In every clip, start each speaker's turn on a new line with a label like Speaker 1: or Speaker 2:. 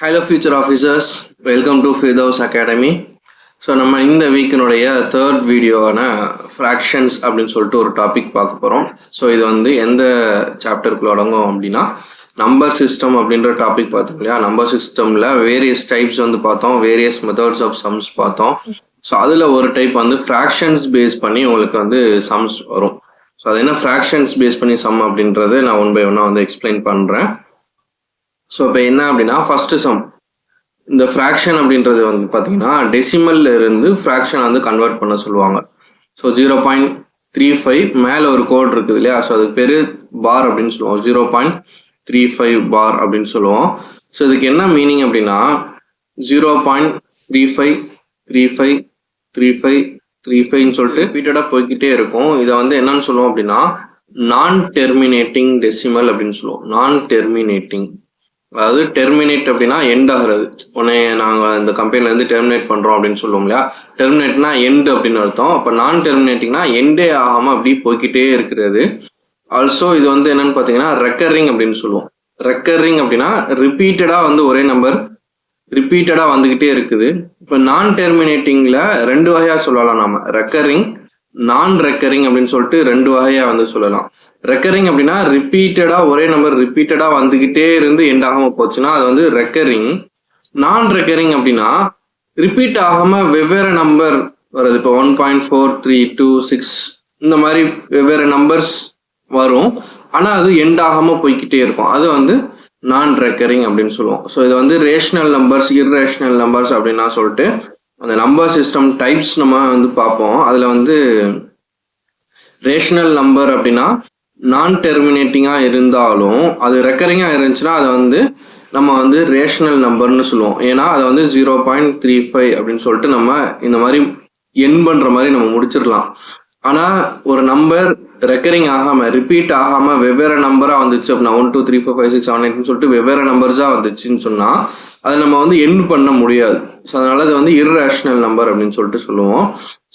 Speaker 1: Hello future officers, welcome to Firdaus Academy. So நம்ம இந்த வீக்கினுடைய third வீடியோவான fractions அப்படின்னு சொல்லிட்டு ஒரு டாபிக் பார்க்க போகிறோம். ஸோ இது வந்து எந்த சாப்டருக்குள்ள அடங்கும் அப்படின்னா நம்பர் சிஸ்டம் அப்படின்ற டாபிக் பார்த்தோம் இல்லையா. நம்பர் சிஸ்டமில் வேரியஸ் டைப்ஸ் வந்து பார்த்தோம், வேரியஸ் மெத்தட்ஸ் ஆஃப் சம்ஸ் பார்த்தோம். ஸோ அதில் ஒரு டைப் வந்து ஃப்ராக்ஷன்ஸ் பேஸ் பண்ணி உங்களுக்கு வந்து சம்ஸ் வரும். ஸோ அது என்ன ஃப்ராக்ஷன்ஸ் பேஸ் பண்ணி சம் அப்படின்றது நான் ஒன் பை ஒன்னாக வந்து எக்ஸ்பிளைன் பண்ணுறேன். ஸோ இப்போ என்ன அப்படின்னா ஃபர்ஸ்ட் சம், இந்த ஃப்ராக்ஷன் அப்படின்றது வந்து பார்த்தீங்கன்னா டெசிமல்ல இருந்து ஃப்ராக்ஷன் வந்து கன்வெர்ட் பண்ண சொல்லுவாங்க. ஸோ 0.35 மேலே ஒரு கோட் இருக்குது இல்லையா. ஸோ அதுக்கு பேர் பார் அப்படின்னு சொல்லுவோம். 0.35 பார் அப்படின்னு சொல்லுவோம். ஸோ இதுக்கு என்ன மீனிங் அப்படின்னா 0.35 சொல்லிட்டு ரிப்பீட்டடாக போய்கிட்டே இருக்கும். இதை வந்து என்னன்னு சொல்லுவோம் அப்படின்னா நான் டெர்மினேட்டிங் டெசிமல் அப்படின்னு சொல்லுவோம். நான் டெர்மினேட்டிங், அதாவது டெர்மினேட் அப்படின்னா எண்ட் ஆகிறது. உடனே நாங்கள் இந்த கம்பெனிலேருந்து டெர்மினேட் பண்ணுறோம் அப்படின்னு சொல்லுவோம் இல்லையா. டெர்மினேட்னா எண்ட் அப்படின்னு அர்த்தம். அப்போ நான் டெர்மினேட்டிங்னா எண்டே ஆகாமல் அப்படி போய்கிட்டே இருக்கிறது. ஆல்சோ இது வந்து என்னன்னு பார்த்தீங்கன்னா ரெக்கரிங் அப்படின்னு சொல்லுவோம். ரெக்கரிங் அப்படின்னா ரிப்பீட்டடாக வந்து ஒரே நம்பர் ரிப்பீட்டடாக வந்துக்கிட்டே இருக்குது. இப்போ நான் டெர்மினேட்டிங்கில் ரெண்டு வகையாக சொல்லலாம் நாம, ரெக்கரிங், நான் ரெக்கரிங் அப்படின்னு சொல்லிட்டு ரெண்டு வகையாக வந்து சொல்லலாம். ரெக்கரிங் அப்படின்னா ரிப்பீட்டடா ஒரே நம்பர் ரிப்பீட்டடா வந்துகிட்டே இருந்து எண்ட் ஆகாம போச்சுன்னா அது வந்து ரெக்கரிங். நான் ரெக்கரிங் அப்படின்னா ரிப்பீட் ஆகாம வெவ்வேறு நம்பர் வருது. இப்போ 1.4326 இந்த மாதிரி வெவ்வேறு நம்பர்ஸ் வரும், ஆனா அது எண்ட் ஆகாம போய்கிட்டே இருக்கும். அது வந்து நான் ரெக்கரிங் அப்படின்னு சொல்லுவோம். ஸோ இது வந்து ரேஷனல் நம்பர்ஸ், இர்ரேஷனல் நம்பர்ஸ் அப்படின்னா சொல்லிட்டு அந்த நம்பர் சிஸ்டம் டைப்ஸ் நம்ம வந்து பார்ப்போம். அதுல வந்து ரேஷனல் நம்பர் அப்படின்னா நான் டெர்மினேட்டிங்காக இருந்தாலும் அது ரெக்கரிங்காக இருந்துச்சுன்னா அதை வந்து நம்ம வந்து ரேஷனல் நம்பர்னு சொல்லுவோம். ஏன்னா அதை வந்து 0.35 அப்படின்னு சொல்லிட்டு நம்ம இந்த மாதிரி எண் பண்ணுற மாதிரி நம்ம முடிச்சிடலாம். ஆனால் ஒரு நம்பர் ரெக்கரிங் ஆகாமல் ரிப்பீட் ஆகாமல் வெவ்வேறு நம்பராக வந்துச்சு அப்படின்னா 1 2 3 4 5 6 7 8 சொல்லிட்டு வெவ்வேறு நம்பர்ஸாக வந்துச்சுன்னு சொன்னால் அதை நம்ம வந்து எண் பண்ண முடியாது. ஸோ அதனால அது வந்து இர்ரேஷனல் நம்பர் அப்படின்னு சொல்லிட்டு சொல்லுவோம்.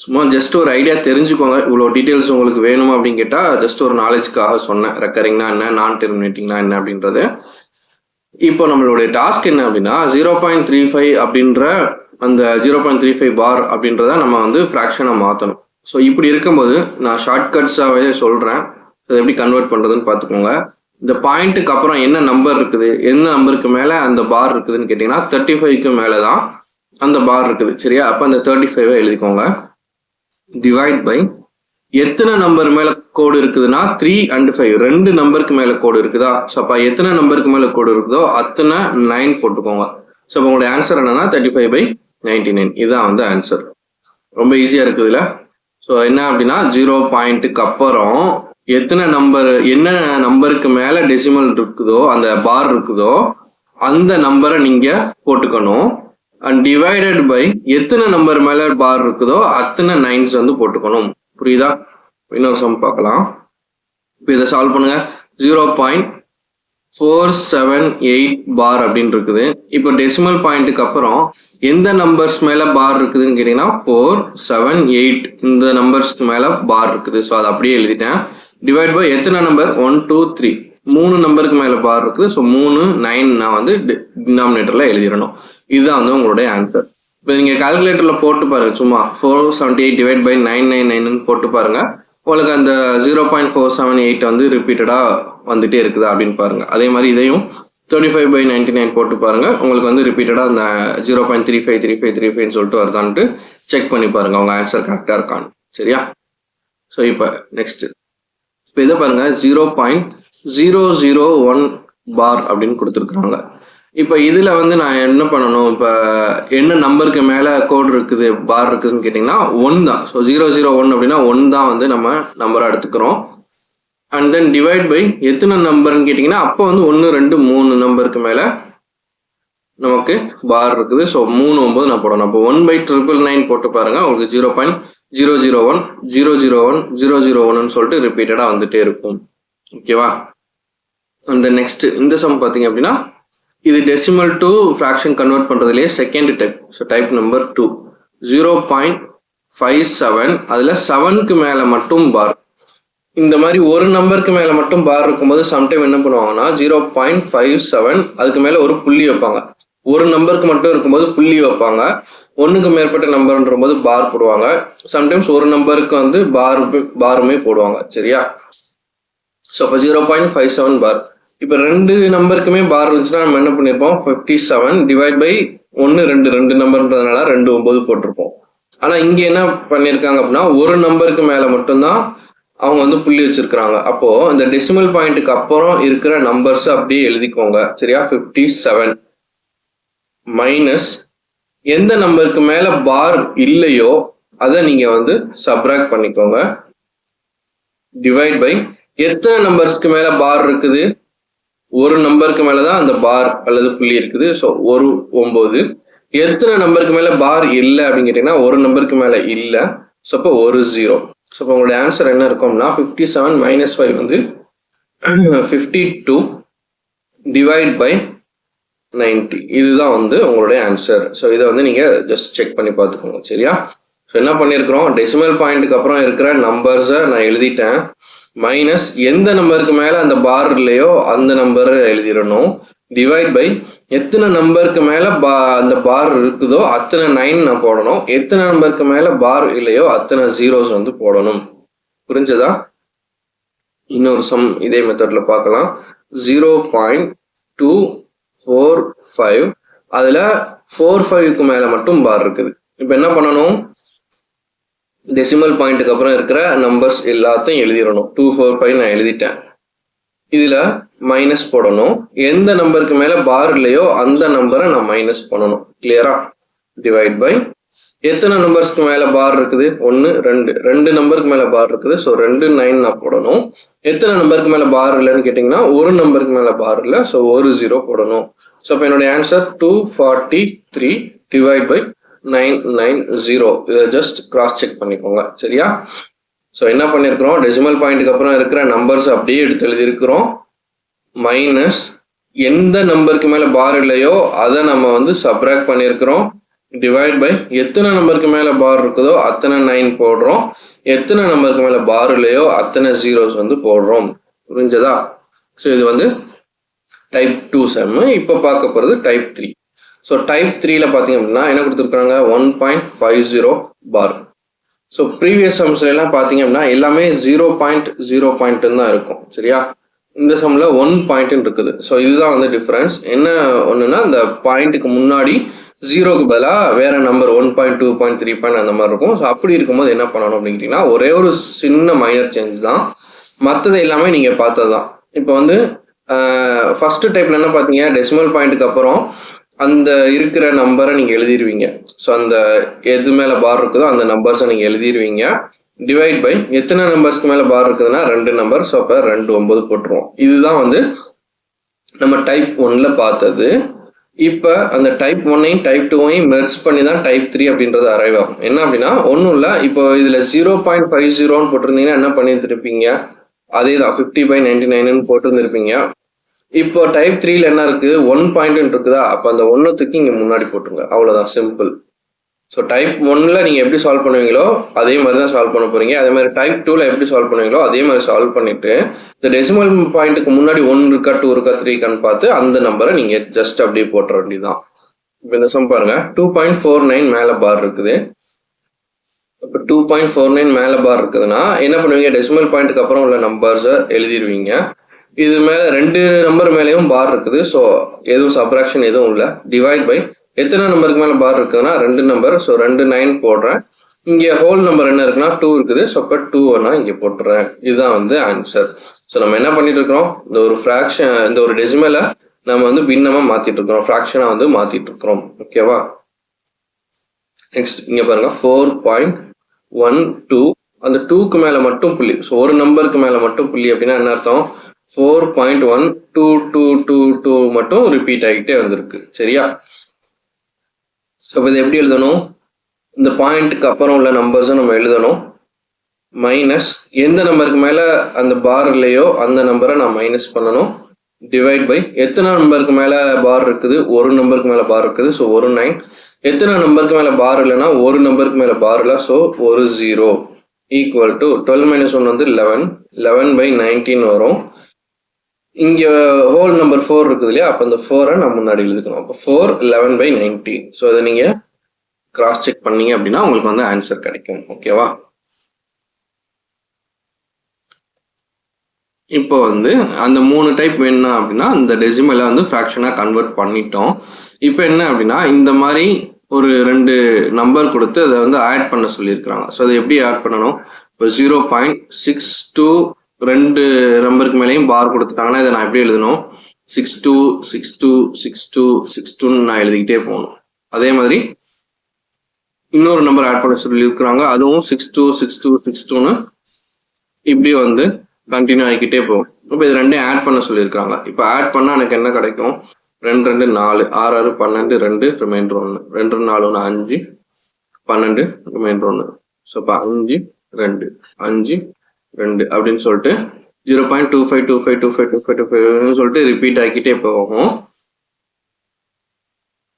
Speaker 1: சும்மா ஜஸ்ட் ஒரு ஐடியா தெரிஞ்சுக்கோங்க. இவ்வளோ டீட்டெயில்ஸ் உங்களுக்கு வேணுமா அப்படின்னு கேட்டால் ஜஸ்ட் ஒரு நாலேஜ்க்காக சொன்னேன். ரெக்கரிங்னா என்ன, நான் டெர்மினேட்டிங்னா என்ன அப்படின்றது. இப்போ நம்மளுடைய டாஸ்க் என்ன அப்படின்னா 0.35 அப்படின்ற அந்த 0.35 பார் அப்படின்றத நம்ம வந்து ஃப்ராக்ஷனை மாற்றணும். ஸோ இப்படி இருக்கும்போது நான் ஷார்ட்கட்ஸாகவே சொல்கிறேன், அதை எப்படி கன்வெர்ட் பண்ணுறதுன்னு பார்த்துக்கோங்க. இந்த பாயிண்ட்டுக்கு அப்புறம் என்ன நம்பர் இருக்குது, எந்த நம்பருக்கு மேலே அந்த பார் இருக்குதுன்னு கேட்டிங்கன்னா 35க்கு மேலே தான் அந்த பார் இருக்குது. சரியா? அப்போ அந்த 35 எழுதிக்கோங்க. டிவைட் பை எத்தனை நம்பர் மேலே கோடு இருக்குதுன்னா 3 and 5 ரெண்டு நம்பருக்கு மேலே கோடு இருக்குதா. ஸோ அப்போ எத்தனை நம்பருக்கு மேலே கோடு இருக்குதோ அத்தனை 9 போட்டுக்கோங்க. ஸோ அப்போ உங்களுடைய ஆன்சர் என்னன்னா 35/99. இதுதான் வந்து ஆன்சர். ரொம்ப ஈஸியாக இருக்குதுல்ல. ஸோ என்ன அப்படின்னா 0.க்கு அப்புறம் எத்தனை நம்பர், என்ன நம்பருக்கு மேலே டெசிமல் இருக்குதோ அந்த பார் இருக்குதோ அந்த நம்பரை நீங்கள் போட்டுக்கணும். அண்ட் டிவைடட் பை எத்தனை நம்பர் மேலே பார் இருக்குதோ அத்தனை 9s வந்து போட்டுக்கணும். புரியுதா? இன்னொரு சம் பார்க்கலாம். இப்போ இதை சால்வ் பண்ணுங்க. 0.478 பார் அப்படின்னு இருக்குது. இப்போ டெசிமல் பாயிண்ட்டுக்கு அப்புறம் எந்த நம்பர்ஸ் மேலே பார் இருக்குதுன்னு கேட்டிங்கன்னா 4 7 8 இந்த நம்பர்ஸ்க்கு மேலே பார் இருக்குது. ஸோ அதை அப்படியே எழுதிட்டேன். டிவைட் பை எத்தனை நம்பர் 1 2 3 மூணு நம்பருக்கு மேலே பார் இருக்குது. ஸோ 3 9 நான் வந்து டினாமினேட்டரில் எழுதிடணும். இதுதான் வந்து உங்களுடைய ஆன்சர். இப்போ நீங்கள் கால்குலேட்டரில் போட்டு பாருங்க, சும்மா 478 டிவைட் பை 999 போட்டு பாருங்க. உங்களுக்கு அந்த 0.478 வந்து ரிப்பீட்டடாக வந்துட்டே இருக்குதா அப்படின்னு பாருங்க. அதே மாதிரி இதையும் 35/99 போட்டு பாருங்க. உங்களுக்கு வந்து ரிப்பீட்டடாக அந்த 0.35 சொல்லிட்டு வருதான்ட்டு செக் பண்ணி பாருங்க உங்க ஆன்சர் கரெக்டாக இருக்கான்னு. சரியா? ஸோ இப்போ நெக்ஸ்ட் இப்போ இதை பாருங்க 0.001 பார் அப்படின்னு கொடுத்துருக்குறாங்க. இப்போ இதில் வந்து நான் என்ன பண்ணணும், இப்போ என்ன நம்பருக்கு மேலே கோடு இருக்குது பார் இருக்குதுன்னு கேட்டிங்கன்னா 1 தான். ஸோ 001 அப்படின்னா 1 தான் வந்து நம்ம நம்பராக எடுத்துக்கிறோம். அண்ட் தென் டிவைட் பை எத்தனை நம்பர்னு கேட்டிங்கன்னா அப்போ வந்து 1 2 3 நம்பருக்கு மேலே நமக்கு பார் இருக்குது. ஸோ 3 9 நான் போடணும். அப்போ 1/999 போட்டு பாருங்க. உங்களுக்கு 0.001 001 001 சொல்லிட்டு ரிப்பீட்டடாக வந்துட்டே இருக்கும். ஓகேவா? அந்த நெக்ஸ்ட் இந்த சம் பார்த்தீங்க அப்படின்னா இது டெசிமல் டு ஃப்ராக்ஷன் கன்வெர்ட் பண்ணுறதுலேயே second type. So type number 2 0.57 அதில் 7க்கு மேலே மட்டும் பார். இந்த மாதிரி ஒரு நம்பருக்கு மேலே மட்டும் பார் இருக்கும்போது சம்டைம் என்ன பண்ணுவாங்கன்னா 0.57 அதுக்கு மேலே ஒரு புள்ளி வைப்பாங்க. ஒரு நம்பருக்கு மட்டும் இருக்கும்போது புள்ளி வைப்பாங்க, ஒன்றுக்கு மேற்பட்ட நம்பர்ன்ற போது பார் போடுவாங்க. சம்டைம்ஸ் ஒரு நம்பருக்கு வந்து பாருமே போடுவாங்க. சரியா? ஸோ அப்போ 0.57 பார். இப்போ ரெண்டு நம்பருக்குமே பார் இருந்துச்சுன்னா நம்ம என்ன பண்ணியிருப்போம், 57 டிவைட் பை 1 2 நம்பர்ன்றதுனால 2 9 போட்டிருப்போம். ஆனால் இங்கே என்ன பண்ணியிருக்காங்க அப்படின்னா ஒரு நம்பருக்கு மேலே மட்டும்தான் அவங்க வந்து புள்ளி வச்சிருக்கிறாங்க. அப்போ இந்த டெசிமல் பாயிண்ட்டுக்கு அப்புறம் இருக்கிற நம்பர்ஸ் அப்படியே எழுதிக்கோங்க. சரியா? 57 மைனஸ் எந்த நம்பருக்கு மேல பார் இல்லையோ அதை நீங்க வந்து சப்ராக்ட் பண்ணிக்கோங்க. டிவைட் பை எத்தனை நம்பர்ஸ்க்கு மேல பார் இருக்குது, ஒரு நம்பருக்கு மேலதான் அந்த பார் அல்லது புள்ளி இருக்குது. ஸோ ஒரு 9. எத்தனை நம்பருக்கு மேல பார் இல்லை அப்படின்னு கேட்டீங்கன்னா ஒரு நம்பருக்கு மேல இல்லை. ஸோ அப்போ ஒரு 0. ஸோ இப்போ உங்களுடைய ஆன்சர் என்ன இருக்கும்னா 57 மைனஸ் 5 வந்து 52 டிவைட் பை 90. இதுதான் வந்து உங்களுடைய ஆன்சர். ஸோ இதை வந்து நீங்க ஜஸ்ட் செக் பண்ணி பார்த்துக்கோங்க. சரியா? ஸோ என்ன பண்ணியிருக்கிறோம், டெசிமல் பாயிண்ட்டுக்கு அப்புறம் இருக்கிற நம்பர்ஸை நான் எழுதிட்டேன். மைனஸ் எந்த நம்பருக்கு மேலே அந்த பார் இல்லையோ அந்த நம்பர் எழுதிடணும். டிவைட் பை எத்தனை நம்பருக்கு மேலே அந்த பார் இருக்குதோ அத்தனை 9 நான் போடணும். எத்தனை நம்பருக்கு மேலே பார் இல்லையோ அத்தனை ஜீரோஸ் வந்து போடணும். புரிஞ்சதா? இன்னொரு சம் இதே மெத்தட்ல பார்க்கலாம். 0.245 அதுல 45க்கு மேல மட்டும் பார் இருக்குது. இப்போ என்ன பண்ணணும், டெசிமல் பாயிண்ட்டுக்கு அப்புறம் இருக்கிற நம்பர்ஸ் எல்லாத்தையும் எழுதிடணும். 245 நான் எழுதிட்டேன். இதுல மைனஸ் போடணும். எந்த நம்பருக்கு மேல பார் இல்லையோ அந்த நம்பரை நான் மைனஸ் பண்ணணும். கிளியரா? டிவைட் பை எத்தனை நம்பர்ஸ்க்கு மேல பார் இருக்குது, 1 2 நம்பருக்கு மேல பார் இருக்குது. ஸோ 2 9 நான் போடணும். எத்தனை நம்பருக்கு மேல பார் இல்லைன்னு கேட்டீங்கன்னா ஒரு நம்பருக்கு மேல பார் இல்லை. ஸோ ஒரு 0 போடணும். ஸோ இப்போ என்னுடைய ஆன்சர் 243 டிவைட் பை 990. இதை ஜஸ்ட் கிராஸ் செக் பண்ணிக்கோங்க. சரியா? ஸோ என்ன பண்ணியிருக்கிறோம், டெசிமல் பாயிண்ட்டுக்கு அப்புறம் இருக்கிற நம்பர்ஸ் அப்படியே எடுத்து எழுதியிருக்கிறோம். மைனஸ் எந்த நம்பருக்கு மேல பார் இல்லையோ அதை நம்ம வந்து சப்ராக்ட் பண்ணியிருக்கிறோம். டிவைட் பை எத்தனை நம்பருக்கு மேல பார் இருக்குதோ அத்தனை 9 போடுறோம். எத்தனை நம்பருக்கு மேல பார் இல்லையோ அத்தனை ஜீரோஸ் வந்து போடுறோம். புரிஞ்சதா? ஸோ இது வந்து டைப் 2 சம். இப்போ பார்க்க போறது டைப் 3. ஸோ டைப் 3ல பார்த்தீங்க அப்படின்னா என்ன கொடுத்துருக்காங்க, 1.50 பார். ஸோ ப்ரீவியஸ் சம்ஸ்ல எல்லாம் பார்த்தீங்க அப்படின்னா எல்லாமே 0.0 தான் இருக்கும். சரியா? இந்த சம்ல 1 பாயிண்ட் இருக்குது. ஸோ இதுதான் வந்து டிஃபரன்ஸ். என்ன ஒண்ணுன்னா இந்த பாயிண்ட்டுக்கு முன்னாடி 0க்கு பதிலாக வேற நம்பர் 1.2 3 அந்த மாதிரி இருக்கும். ஸோ அப்படி இருக்கும்போது என்ன பண்ணணும் அப்படின்னு கேட்டீங்கன்னா ஒரே ஒரு சின்ன மைனர் சேஞ்ச் தான், மற்றது எல்லாமே நீங்க பார்த்தது தான். இப்போ வந்து ஃபர்ஸ்ட் டைப்ல என்ன பார்த்தீங்க, டெசிமல் பாயிண்ட்டுக்கு அப்புறம் அந்த இருக்கிற நம்பரை நீங்க எழுதிடுவீங்க. ஸோ அந்த எது மேல பார் இருக்குதோ அந்த நம்பர்ஸை நீங்க எழுதிடுவீங்க. டிவைட் பை எத்தனை நம்பர்ஸ்க்கு மேல பார் இருக்குதுன்னா 2 நம்பர். ஸோ அப்போ 2 9 போட்டுருவோம். இதுதான் வந்து நம்ம டைப் 1ல பார்த்தது. இப்போ அந்த டைப் 1ஐயும் டைப் 2ஐயும் மெர்ஜ் பண்ணி தான் டைப் 3 அப்படின்றது அரைவ் ஆகும். என்ன அப்படின்னா ஒன்றும் இல்லை, இப்போ இதில் 0.50 போட்டிருந்தீங்கன்னா என்ன பண்ணியிருந்திருப்பீங்க, அதே தான் 50/99 போட்டுருந்துருப்பீங்க. இப்போ டைப் 3ல என்ன இருக்கு, 1 பாயிண்ட் இருக்குதா, அப்போ அந்த 1 தூக்கி இங்கே முன்னாடி போட்டுருங்க. அவ்வளோதான், சிம்பிள். ஸோ டைப் 1ல நீங்கள் எப்படி சால்வ் பண்ணுவீங்களோ அதே மாதிரி தான் சால்வ் பண்ண போறீங்க. அதே மாதிரி டைப் 2ல எப்படி சால்வ் பண்ணுவீங்களோ அதே மாதிரி சால்வ் பண்ணிட்டு இந்த டெசிமல் பாயிண்ட்டுக்கு முன்னாடி 1 இருக்கா 2 இருக்கா 3 இருக்கான்னு பார்த்து அந்த நம்பரை நீங்கள் ஜஸ்ட் அப்படியே போட்டுற வேண்டியதுதான். இப்போ இந்த சம் பாருங்க, 2.49 மேலே பார் இருக்குது. இப்போ 2.49 மேலே பார் இருக்குதுன்னா என்ன பண்ணுவீங்க, டெசிமல் பாயிண்ட்டுக்கு அப்புறம் உள்ள நம்பர்ஸை எழுதிடுவீங்க. இது மேலே 2 நம்பர் மேலேயும் பார் இருக்குது. ஸோ எதுவும் சப்ராக்ஷன் எதுவும் இல்லை. டிவைட் பை எத்தனை நம்பருக்கு மேலே பார் இருக்குதுன்னா 2 நம்பர். ஸோ 2 9 போடுறேன். இங்கே ஹோல் நம்பர் என்ன இருக்குன்னா 2 இருக்குது. ஸோ அப்போ 2 நான் இங்கே போட்டுறேன். இதுதான் வந்து ஆன்சர். ஸோ நம்ம என்ன பண்ணிட்டு இருக்கிறோம், இந்த ஒரு ஃப்ராக்ஷன், இந்த ஒரு டெசிமலை நம்ம வந்து பின்னமாக மாற்றிட்டு இருக்கிறோம், ஃப்ராக்ஷனாக வந்து மாற்றிட்டு இருக்கிறோம். ஓகேவா? நெக்ஸ்ட் இங்கே பாருங்க 4.12. அந்த 2க்கு மேலே மட்டும் புள்ளி. ஸோ ஒரு நம்பருக்கு மேலே மட்டும் புள்ளி அப்படின்னா என்ன அர்த்தம், 4.1222 மட்டும் ரிப்பீட் ஆகிட்டே வந்திருக்கு. சரியா? ஸோ இப்போ இதை எப்படி எழுதணும், இந்த பாயிண்ட்டுக்கு அப்புறம் உள்ள நம்பர்ஸை நம்ம எழுதணும். மைனஸ் எந்த நம்பருக்கு மேலே அந்த பார் இல்லையோ அந்த நம்பரை நான் மைனஸ் பண்ணணும். டிவைட் பை எத்தனை நம்பருக்கு மேலே பார் இருக்குது, ஒரு நம்பருக்கு மேலே பார் இருக்குது. ஸோ ஒரு 9. எத்தனை நம்பருக்கு மேலே பார் இல்லைன்னா ஒரு நம்பருக்கு மேலே பார் இல்லை. ஸோ ஒரு 0 ஈக்குவல் டு 12 - 1 வந்து 11. 11/19 வரும். இங்கே ஹோல் நம்பர் 4 இருக்குது இல்லையா, அப்போ இந்த 4-ஐ நம்ம முன்னாடி எழுதிக்கணும். அப்போ 4 11/90. ஸோ அதை நீங்கள் கிராஸ் செக் பண்ணீங்க அப்படின்னா உங்களுக்கு வந்து ஆன்சர் கிடைக்கும். ஓகேவா? இப்போ வந்து அந்த 3 டைப் வேணும்னா அப்படின்னா இந்த டெசிமலை வந்து ஃப்ராக்ஷனாக கன்வெர்ட் பண்ணிட்டோம். இப்போ என்ன அப்படின்னா இந்த மாதிரி ஒரு 2 நம்பர் கொடுத்து அதை வந்து ஆட் பண்ண சொல்லியிருக்கிறாங்க. ஸோ அதை எப்படி ஆட் பண்ணணும்? இப்போ 0.62 2 நம்பருக்கு மேலேயும் பார் கொடுத்துட்டாங்கன்னா இதை நான் எப்படி எழுதணும்? 62 62 62 62 நான் எழுதிக்கிட்டே போகணும். அதே மாதிரி இன்னொரு நம்பர் ஆட் பண்ண சொல்லியிருக்கிறாங்க, அதுவும் 62 62 62ன்னு இப்படி வந்து கண்டினியூ ஆகிக்கிட்டே போகும். இப்போ இது ரெண்டையும் ஆட் பண்ண சொல்லியிருக்காங்க. இப்போ ஆட் பண்ணால் எனக்கு என்ன கிடைக்கும்? 2 2 4 6 6 12 2 ரிமைண்டர் 1 2 4 1 5 12 ரிமைண்டர் 1. ஸோ இப்போ 5 2 5 2 அப்படின்னு சொல்லிட்டு 0.25252525 சொல்லிட்டு ரிப்பீட் ஆகிக்கிட்டே போகும்.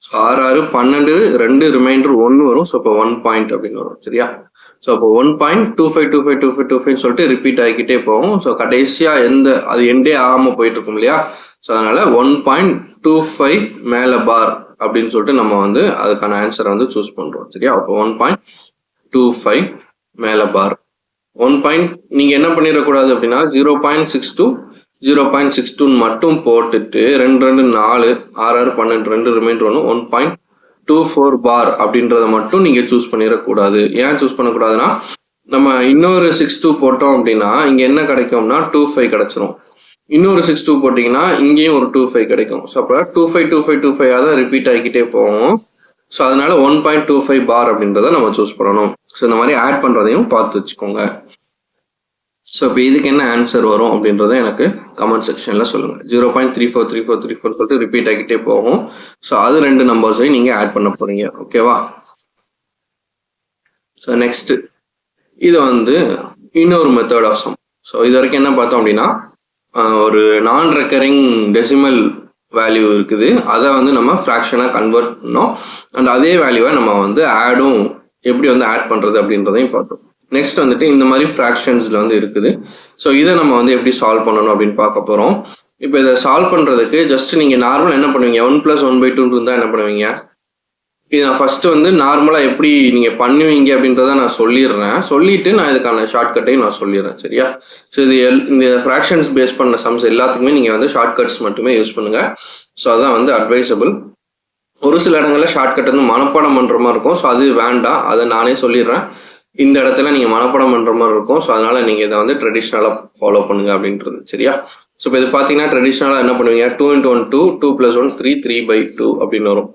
Speaker 1: 6 6 12 2 ரிமைண்டர் 1 வரும். ஸோ இப்போ 1 பாயிண்ட் அப்படின்னு வரும். சரியா? ஸோ அப்போ 1.25252525 சொல்லிட்டு ரிப்பீட் ஆகிக்கிட்டே போகும். ஸோ கடைசியாக அது எண்டே ஆகாமல் போயிட்டு இருக்கும் இல்லையா? ஸோ அதனால 1.25 மேலே பார் அப்படின்னு சொல்லிட்டு நம்ம வந்து அதுக்கான ஆன்சரை வந்து சூஸ் பண்ணுறோம். சரியா? அப்போ 1.25 மேலே பார் 1. நீங்கள் என்ன பண்ணிடக்கூடாது அப்படின்னா 0.62 0.62 மட்டும் போட்டுட்டு 2 2 4 6 6 12 2 ரிமைண்டர் 1 1.24 பார் அப்படின்றத மட்டும் நீங்கள் சூஸ் பண்ணிடக்கூடாது. ஏன் சூஸ் பண்ணக்கூடாதுன்னா நம்ம இன்னொரு 62 போட்டோம் அப்படின்னா இங்கே என்ன கிடைக்கும்னா 25 கிடைச்சிரும். இன்னொரு 62 போட்டிங்கன்னா இங்கேயும் ஒரு 25 கிடைக்கும். ஸோ அப்போ 25 25 25 தான் ரிப்பீட் ஆகிக்கிட்டே போகும். ஸோ அதனால 1.25 பார் அப்படின்றத நம்ம சூஸ் பண்ணணும். ஸோ இந்த மாதிரி ஆட் பண்ணுறதையும் பார்த்து வச்சுக்கோங்க. ஸோ இப்போ இதுக்கு என்ன ஆன்சர் வரும் அப்படின்றத எனக்கு கமெண்ட் செக்ஷனில் சொல்லுங்கள். 0.343434 சொல்லிட்டு ரிப்பீட் ஆகிக்கிட்டே போகும். ஸோ அது 2 நம்பர்ஸையும் நீங்கள் ஆட் பண்ண போகிறீங்க. ஓகேவா? ஸோ நெக்ஸ்ட் இது வந்து இன்னொரு மெத்தட் ஆஃப் சம். ஸோ இது வரைக்கும் என்ன பார்த்தோம் அப்படின்னா ஒரு நான் ரெக்கரிங் டெசிமல் வேல்யூ இருக்குது, அதை வந்து நம்ம ஃப்ராக்ஷனாக கன்வெர்ட் பண்ணோம். அண்ட் அதே வேல்யூவை நம்ம வந்து ஆடும் எப்படி வந்து ஆட் பண்ணுறது அப்படின்றதையும் பார்த்தோம். நெக்ஸ்ட் வந்துட்டு இந்த மாதிரி ஃப்ராக்ஷன்ஸில் வந்து இருக்குது. ஸோ இதை நம்ம வந்து எப்படி சால்வ் பண்ணணும் அப்படின்னு பார்க்க போகிறோம். இப்போ இதை சால்வ் பண்ணுறதுக்கு ஜஸ்ட் நீங்கள் நார்மல் என்ன பண்ணுவீங்க? 1 + 1/2 இருந்தால் என்ன பண்ணுவீங்க? இது நான் ஃபஸ்ட்டு வந்து நார்மலாக எப்படி நீங்கள் பண்ணுவீங்க அப்படின்றத நான் சொல்லிட்டு நான் இதுக்கான ஷார்ட்கட்டையும் நான் சொல்லிடுறேன். சரியா? ஸோ இது இந்த ஃப்ராக்ஷன்ஸ் பேஸ் பண்ண சம்ஸ் எல்லாத்துக்குமே நீங்கள் வந்து ஷார்ட்கட்ஸ் மட்டுமே யூஸ் பண்ணுங்கள். ஸோ அதான் வந்து அட்வைசபிள். ஒரு சில இடங்களில் ஷார்ட்கட் வந்து மனப்பாடம் பண்ணுற மாதிரி இருக்கும். ஸோ அது வேண்டாம், அதை நானே சொல்லிடுறேன். இந்த இடத்துல நீங்கள் மனப்பாடம் பண்ணுற மாதிரி இருக்கும். ஸோ அதனால் நீங்கள் இதை வந்து ட்ரெடிஷ்னலாக ஃபாலோ பண்ணுங்கள் அப்படின்றது. சரியா? ஸோ இப்போ இது பார்த்தீங்கன்னா ட்ரெடிஷ்னலாக என்ன பண்ணுவீங்க? 2 × 1 2 2 + 1 3 3/2 அப்படின்னு வரும்.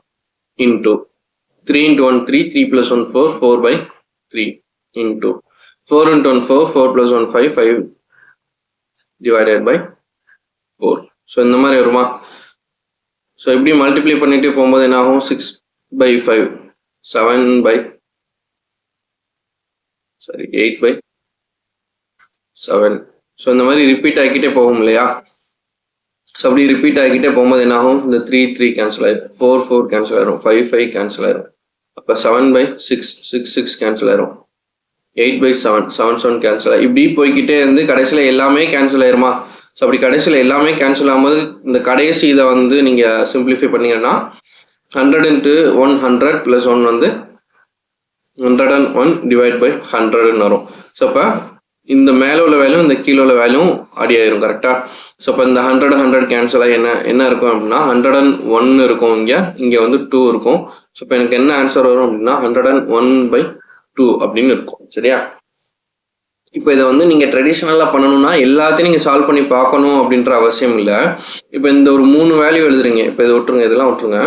Speaker 1: Into 3 × 1 3 3 + 1 4 4/3 into 4 × 1 4 4 + 1 5 5 / 4. ஸோ இந்த மாதிரி வருமா? ஸோ இப்படி மல்டிப்ளை பண்ணிட்டு போகும்போது என்ன ஆகும்? 6/5 8/7. ஸோ இந்த மாதிரி ரிப்பீட் ஆகிக்கிட்டே போகும் இல்லையா? ஸோ அப்படி ரிப்பீட் ஆகிக்கிட்டே போகும்போது என்ன ஆகும்? இந்த 3 3 கேன்சல் ஆயிரும், 4 4 கேன்சல் ஆயிரும், 5 5 கேன்சல் ஆயிரும். அப்போ 7/6 6 6 கேன்சல் ஆயிரும், 8/7 7 7 கேன்சல் ஆயிரும். இப்படி போய்கிட்டே இருந்து கடைசியில் எல்லாமே கேன்சல் ஆயிருமா? ஸோ அப்படி கடைசியில் எல்லாமே கேன்சல் ஆகும்போது இந்த கடைசி இதை வந்து நீங்கள் சிம்பிளிஃபை பண்ணீங்கன்னா 100 × 100 + 1 வந்து 101 / 100 வரும். ஸோ அப்போ இந்த மேலே உள்ள வேல்யூ இந்த கீழே உள்ள வேல்யூ அடி ஆயிரும். கரெக்டாக? ஸோ அப்போ இந்த 100 100 கேன்சல் ஆகி என்ன இருக்கும் அப்படின்னா 101 இருக்கும். இங்கே வந்து 2 இருக்கும். ஸோ இப்போ எனக்கு என்ன ஆன்சர் வரும் அப்படின்னா 101/2 அப்படின்னு இருக்கும். சரியா? இப்போ இதை வந்து நீங்கள் ட்ரெடிஷ்னலாக பண்ணணும்னா எல்லாத்தையும் நீங்கள் சால்வ் பண்ணி பார்க்கணும் அப்படின்ற அவசியம் இல்லை. இப்போ இந்த ஒரு 3 வேல்யூ எழுதுறீங்க. இப்போ இதை விட்டுருங்க, இதெல்லாம் விட்டுருங்க.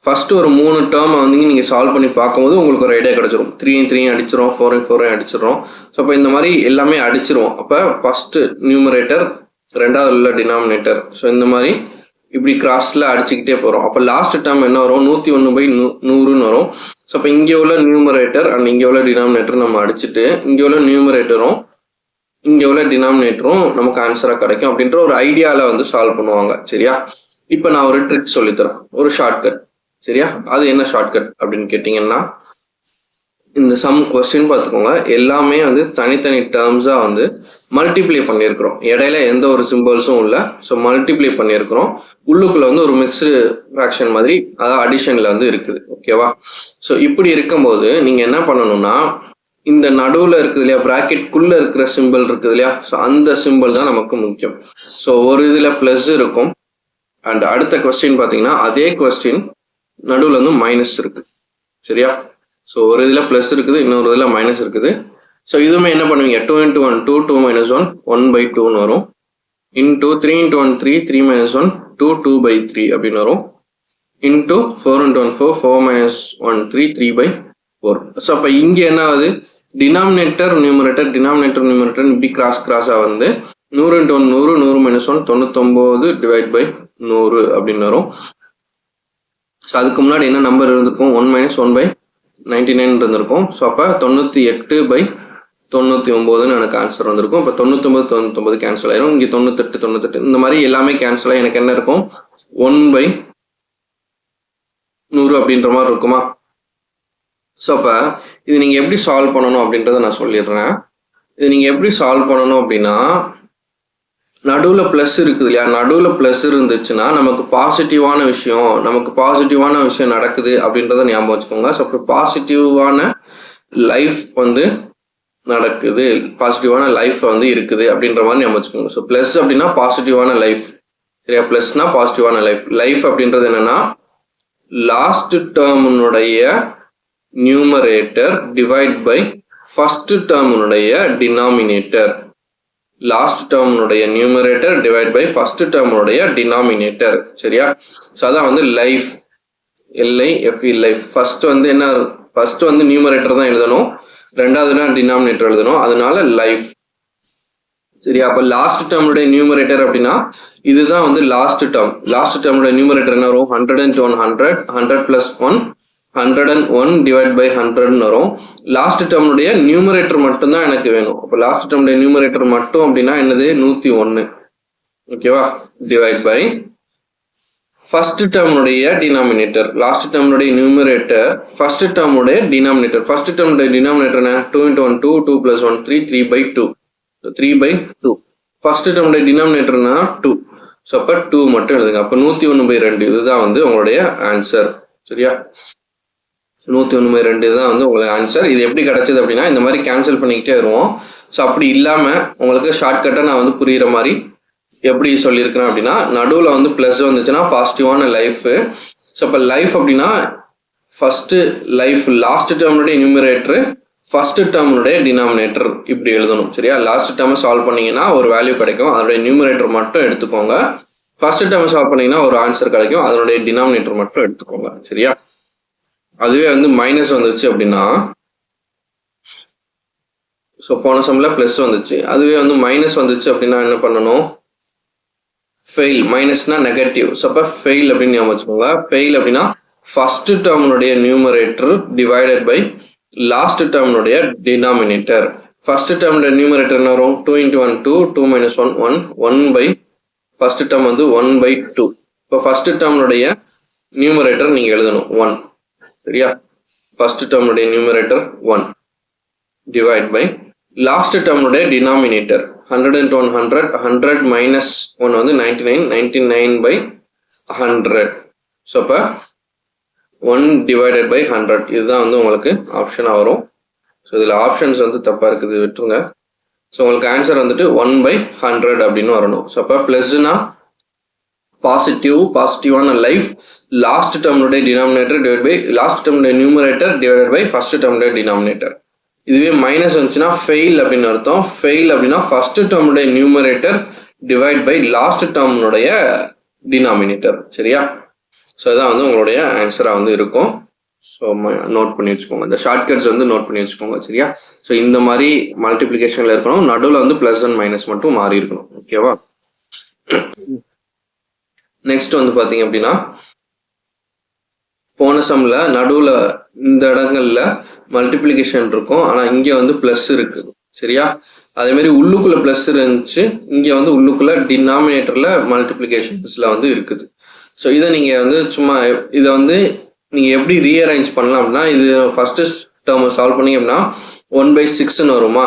Speaker 1: ஃபஸ்ட்டு ஒரு 3 டேர்மை வந்து நீங்கள் சால்வ் பண்ணி பார்க்கும்போது உங்களுக்கு ஒரு ஐடியா கிடச்சிரும். 3 3 அடிச்சிடும், 4 4 அடிச்சிடும். ஸோ அப்போ இந்த மாதிரி எல்லாமே அடிச்சிருவோம். அப்போ ஃபஸ்ட்டு நியூமரேட்டர், ரெண்டாவது உள்ள டினாமினேட்டர். ஸோ இந்த மாதிரி இப்படி கிராஸில் அடிச்சுக்கிட்டே போகிறோம். அப்போ லாஸ்ட் டேர்ம் என்ன வரும்? 101/100 வரும். ஸோ அப்போ இங்கே உள்ள நியூமரேட்டர் அண்ட் இங்கே உள்ள டினாமினேட்டர் நம்ம அடிச்சுட்டு இங்கே உள்ள நியூமரேட்டரும் இங்கே உள்ள டினாமினேட்டரும் நமக்கு ஆன்சராக கிடைக்கும் அப்படின்ற ஒரு ஐடியாவில் வந்து சால்வ் பண்ணுவாங்க. சரியா? இப்போ நான் ஒரு ட்ரிக் சொல்லித்தரேன், ஒரு ஷார்ட்கட். சரியா? அது என்ன ஷார்ட்கட் அப்படின்னு கேட்டிங்கன்னா இந்த சம் கொஸ்டின் பார்த்துக்கோங்க. எல்லாமே வந்து தனித்தனி டேர்ம்ஸாக வந்து மல்டிப்ளை பண்ணியிருக்கிறோம். இடையில எந்த ஒரு சிம்பிள்ஸும் இல்லை. ஸோ மல்டிப்ளை பண்ணியிருக்கிறோம். உள்ளுக்குள்ள வந்து ஒரு மிக்ஸ்டு ஃப்ராக்ஷன் மாதிரி, அதாவது அடிஷனில் வந்து இருக்குது. ஓகேவா? ஸோ இப்படி இருக்கும்போது நீங்கள் என்ன பண்ணணும்னா, இந்த நடுவில் இருக்குது இல்லையா, ப்ராக்கெட்குள்ளே இருக்கிற சிம்பிள் இருக்குது இல்லையா, ஸோ அந்த சிம்பிள் தான் நமக்கு முக்கியம். ஸோ ஒரு இதில் ப்ளஸ் இருக்கும். அண்ட் அடுத்த கொஸ்டின் பார்த்தீங்கன்னா அதே கொஸ்டின் நடுவில் வந்து மைனஸ் இருக்குது. சரியா? ஸோ ஒரு இதில் ப்ளஸ் இருக்குது, இன்னொரு இதில் மைனஸ் இருக்குது. ஸோ இதுவுமே என்ன பண்ணுவீங்க, 2 into 1 2, 2 minus 1 1/2ன்னு வரும். இன்டூ 3 into 1 3, 3 minus 1 2, 2/3 அப்படின்னு வரும். Into 4 into 1 4, 4 minus 1 3, 3/4. ஸோ அப்போ இங்கே என்ன ஆகுது, டினாமினேட்டர் நியூமரேட்டர் இப்படி கிராஸாக வந்து 100 into 1 100, 100 minus 1 99 /100 அப்படின்னு வரும். ஸோ அதுக்கு முன்னாடி என்ன நம்பர் இருந்திருக்கும், 1 minus 1/99 இருந்திருக்கும். ஸோ அப்போ 98/99 எனக்கு ஆன்சர் வந்திருக்கும். இப்போ 99 கேன்சல் ஆயிரும். இங்கே 98 இந்த மாதிரி எல்லாமே கேன்சல் ஆகி எனக்கு என்ன இருக்கும், 1/100 அப்படின்ற மாதிரி இருக்குமா? ஸோ அப்போ இது நீங்கள் எப்படி சால்வ் பண்ணணும் அப்படின்றத நான் சொல்லிடுறேன். இது நீங்கள் எப்படி சால்வ் பண்ணணும் அப்படின்னா, நடுவில் ப்ளஸ் இருக்குது இல்லையா, நடுவில் ப்ளஸ் இருந்துச்சுன்னா நமக்கு பாசிட்டிவான விஷயம் நடக்குது அப்படின்றத ஞாபகம் வச்சுக்கோங்க. ஸோ அப்போ பாசிட்டிவான லைஃப் வந்து நடக்குது, பாசிட்டிவான லைஃப் வந்து இருக்குது அப்படின்ற மாதிரி ஞாபகம் வச்சுக்கோங்க. ஸோ ப்ளஸ் அப்படின்னா பாசிட்டிவான லைஃப். சரியா? ப்ளஸ்னா பாசிட்டிவான லைஃப் அப்படின்றது என்னன்னா, லாஸ்ட் டேர்முடைய நியூமரேட்டர் டிவைட் பை ஃபர்ஸ்ட் டேர்முடைய டினாமினேட்டர். லாஸ்ட் டேர்முடைய நியூமரேட்டர் டிவைட் பை ஃபர்ஸ்ட் டேர்முடைய டினாமினேட்டர். சரியா? ஸோ அதான் வந்து லைஃப், LIFE லைஃப். ஃபர்ஸ்ட் வந்து நியூமரேட்டர் தான் எழுதணும், ரெண்டாவதுனா டினாமினேட்டர் எழுதணும், அதனால லைஃப். சரியா? அப்போ லாஸ்ட் டேர்முடைய நியூமரேட்டர் அப்படின்னா இதுதான் வந்து லாஸ்ட் டேர்முடைய நியூமரேட்டர் என்ன வரும், 100 into 100, 100 plus 1 101 divided by 100ன்னு வரும். லாஸ்ட் டேர்முடைய நியூமரேட்டர் மட்டும் தான் எனக்கு வேணும். அப்போ லாஸ்ட் டேர்முடைய நியூமரேட்டர் மட்டும் அப்படின்னா என்னது, 101. ஓகேவா? டிவைட் பை ஃபர்ஸ்ட் டேர்முடைய டினாமினேட்டர். லாஸ்ட் டேர்முடைய நியூமரேட்டர், ஃபர்ஸ்ட் டேர்முடைய டினாமினேட்டர். ஃபர்ஸ்ட் டேர்முடைய டினாமினேட்டர் என்ன, 2 into 1 2, 2 plus 1 3, 3/2. 3/2. ஃபர்ஸ்ட் டேர்முடைய டினாமினேட்டர்னா 2. ஸோ அப்போ 2 மட்டும் எழுதுங்க. அப்போ 101/2 இதுதான் வந்து உங்களுடைய ஆன்சர். சரியா? 101/2 தான் வந்து உங்களுக்கு ஆன்சர். இது எப்படி கிடைச்சது அப்படின்னா, இந்த மாதிரி கேன்சல் பண்ணிக்கிட்டே வருவோம். ஸோ அப்படி இல்லாமல் உங்களுக்கு ஷார்ட்கட்டாக நான் வந்து புரிகிற மாதிரி எப்படி சொல்லியிருக்கிறேன் அப்படின்னா, நடுவில் வந்து ப்ளஸ் வந்துச்சுன்னா பாசிட்டிவான லைஃபு. ஸோ அப்போ லைஃப் அப்படின்னா ஃபஸ்ட்டு லைஃப், லாஸ்ட் டேர்முடைய நியூமரேட்டர், ஃபர்ஸ்ட் டேர்முடைய டினாமினேட்டர் இப்படி எழுதணும். சரியா? லாஸ்ட் டேர்மை சால்வ் பண்ணீங்கன்னா ஒரு வேல்யூ கிடைக்கும், அதோடைய நியூமரேட்டர் மட்டும் எடுத்துக்கோங்க. ஃபர்ஸ்ட் டேர்மை சால்வ் பண்ணீங்கன்னா ஒரு ஆன்சர் கிடைக்கும், அதனுடைய டினாமினேட்டர் மட்டும் எடுத்துக்கோங்க. சரியா? அதுவே வந்து மைனஸ் வந்துச்சு அப்படின்னா, ஸோ போன சம்ல ப்ளஸ் வந்துச்சு, அதுவே வந்து மைனஸ் வந்துச்சு அப்படின்னா என்ன பண்ணணும், ஃபெயில். மைனஸ்னா நெகட்டிவ். ஸோ அப்போ ஃபெயில் அப்படின்னு ஞாபகம் வச்சுக்கோங்க. ஃபெயில் அப்படின்னா ஃபர்ஸ்ட் டேர்முடைய நியூமரேட்டர் டிவைடட் பை லாஸ்ட் டேர்முடைய டினாமினேட்டர். ஃபர்ஸ்ட் டேர்முடைய நியூமரேட்டர் என்ன வரும், 2 into 1 2, 2 minus 1 1, 1 ஃபர்ஸ்ட் டேர்ம் வந்து 1/2. இப்போ ஃபர்ஸ்ட் டேர்முடைய நியூமரேட்டர் நீங்கள் எழுதணும் 1. சரியா? ஃபர்ஸ்ட் டேர்முடைய நியூமரேட்டர் 1 டிவைட் பை லாஸ்ட் டேர்முடைய டினாமினேட்டர் 100 into 100, 100 minus 1 வந்து 99, 99/100. ஸோ அப்போ 1 divided by 100 இதுதான் வந்து உங்களுக்கு ஆப்ஷனாக வரும். ஸோ இதில் ஆப்ஷன்ஸ் வந்து தப்பாக இருக்குது, விட்டுருங்க. ஸோ உங்களுக்கு ஆன்சர் வந்துட்டு 1/100 அப்படின்னு வரணும். ஸோ அப்போ ப்ளஸ்னா பாசிட்டிவான லைஃப், லாஸ்ட் டேர்முடைய டினாமினேட்டர் டிவைட் பை லாஸ்ட் டேர்முடைய நியூமரேட்டர் டிவைட் பை ஃபர்ஸ்ட் டேர்முடைய டினாமினேட்டர். இதுவே மைனஸ் வந்துச்சுன்னா ஃபெயில் அப்படின்னு அர்த்தம். ஃபெயில் அப்படின்னா ஃபர்ஸ்ட் டேர்முடைய நியூமரேட்டர் டிவைட் பை லாஸ்ட் டேர்முடைய டினாமினேட்டர். சரியா? ஸோ இதான் வந்து உங்களுடைய ஆன்சராக வந்து இருக்கும். ஸோ நோட் பண்ணி வச்சுக்கோங்க, இந்த ஷார்ட்கட்ஸ் வந்து நோட் பண்ணி வச்சுக்கோங்க. சரியா? ஸோ இந்த மாதிரி மல்டிப்ளிகேஷனில் இருக்கணும், நடுவில் வந்து ப்ளஸ் அண்ட் மைனஸ் மட்டும் மாறி இருக்கணும். ஓகேவா? நெக்ஸ்ட் வந்து பார்த்தீங்க அப்படின்னா, போன சம்ல நடுவில் இந்த இடங்கள்ல மல்டிப்ளிகேஷன் இருக்கும், ஆனால் இங்கே வந்து ப்ளஸ் இருக்குது. சரியா? அதே மாதிரி உள்ளுக்குள்ள ப்ளஸ் இருந்துச்சு, இங்கே வந்து உள்ளுக்குள்ள டினாமினேட்டர்ல மல்டிப்ளிகேஷன்ஸ்ல வந்து இருக்குது. ஸோ இதை நீங்கள் வந்து சும்மா இதை வந்து நீங்கள் எப்படி ரீஅரேஞ்ச் பண்ணலாம் அப்படின்னா, இது ஃபர்ஸ்ட் டேர்மை சால்வ் பண்ணி அப்படின்னா 1/6ன்னு வருமா?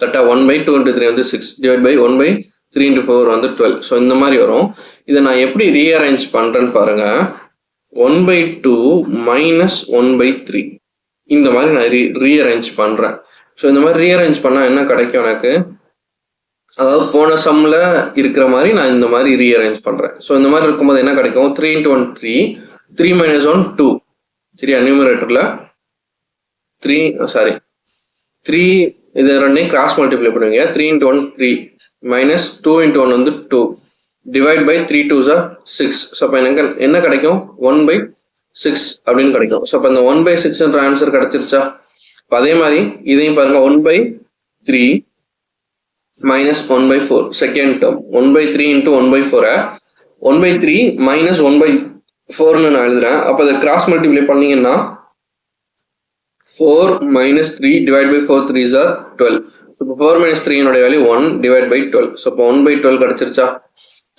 Speaker 1: கரெக்டாக 1/2 into 3 வந்து 6 டிவைட் பை 1/3 into 4 வந்து 12. ஸோ இந்த மாதிரி வரும். இதை நான் எப்படி ரீஅரேஞ்ச் பண்ணுறேன்னு பாருங்க. 1/2 minus 1/3 இந்த மாதிரி நான் ரீஅரேஞ்ச் பண்ணுறேன். ஸோ இந்த மாதிரி ரீஅரேஞ்ச் பண்ணால் என்ன கிடைக்கும் எனக்கு, அதாவது போன சம்மில் இருக்கிற மாதிரி நான் இந்த மாதிரி ரீஅரேஞ்ச் பண்ணுறேன். ஸோ இந்த மாதிரி இருக்கும்போது என்ன கிடைக்கும், 3 into 1 3, 3 minus 1 2, சரியா, நியூமரேட்டரில் 3 இது ரெண்டையும் கிராஸ் மல்டிப்ளை பண்ணுவீங்க. 3 into 1 3 மைனஸ் 2 into 1 வந்து 2 divide by 3 2s are 6. So அப்போ எனக்கு என்ன கிடைக்கும், 1/6 அப்படின்னு கிடைக்கும். ஸோ அப்போ இந்த 1/6ன்ற ஆன்சர் கிடைச்சிருச்சா. இப்போ அதே மாதிரி இதையும் பாருங்க, 1/3 minus 1/4 second term, 1/3 into 1/4 1/3 minus 1/4ன்னு நான் எழுதுறேன். அப்போ அதை கிராஸ் மல்டிப்ளை பண்ணீங்கன்னா 4 minus 3 divided by 4 3s are 12. இப்போ 4 minus 3 value 1 divided by 12. So இப்போ 1/12 கிடைச்சிருச்சா.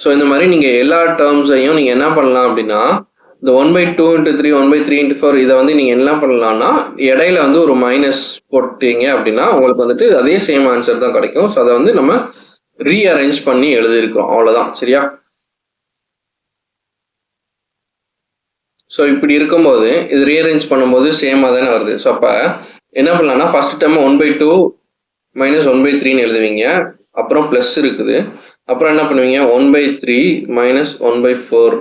Speaker 1: ஸோ இந்த மாதிரி நீங்கள் எல்லா டேர்ம்ஸையும் நீங்கள் என்ன பண்ணலாம் அப்படின்னா, இந்த 1/2 into 3 1/3 into 4 இதை வந்து நீங்கள் என்ன பண்ணலாம்னா இடையில வந்து ஒரு மைனஸ் போட்டீங்க அப்படின்னா உங்களுக்கு வந்துட்டு அதே சேம் ஆன்சர் தான் கிடைக்கும். ஸோ அதை வந்து நம்ம ரீஅரேஞ்ச் பண்ணி எழுதியிருக்கோம், அவ்வளோதான், சரியா. ஸோ இப்படி இருக்கும்போது இது ரீஅரேஞ்ச் பண்ணும்போது சேமாக தானே வருது. ஸோ அப்போ என்ன பண்ணலாம்னா ஃபர்ஸ்ட் டைம் 1/2 minus 1/3ன்னு எழுதுவீங்க, அப்புறம் ப்ளஸ் இருக்குது, அப்புறம் என்ன பண்ணுவீங்க 1/3 minus 1/4.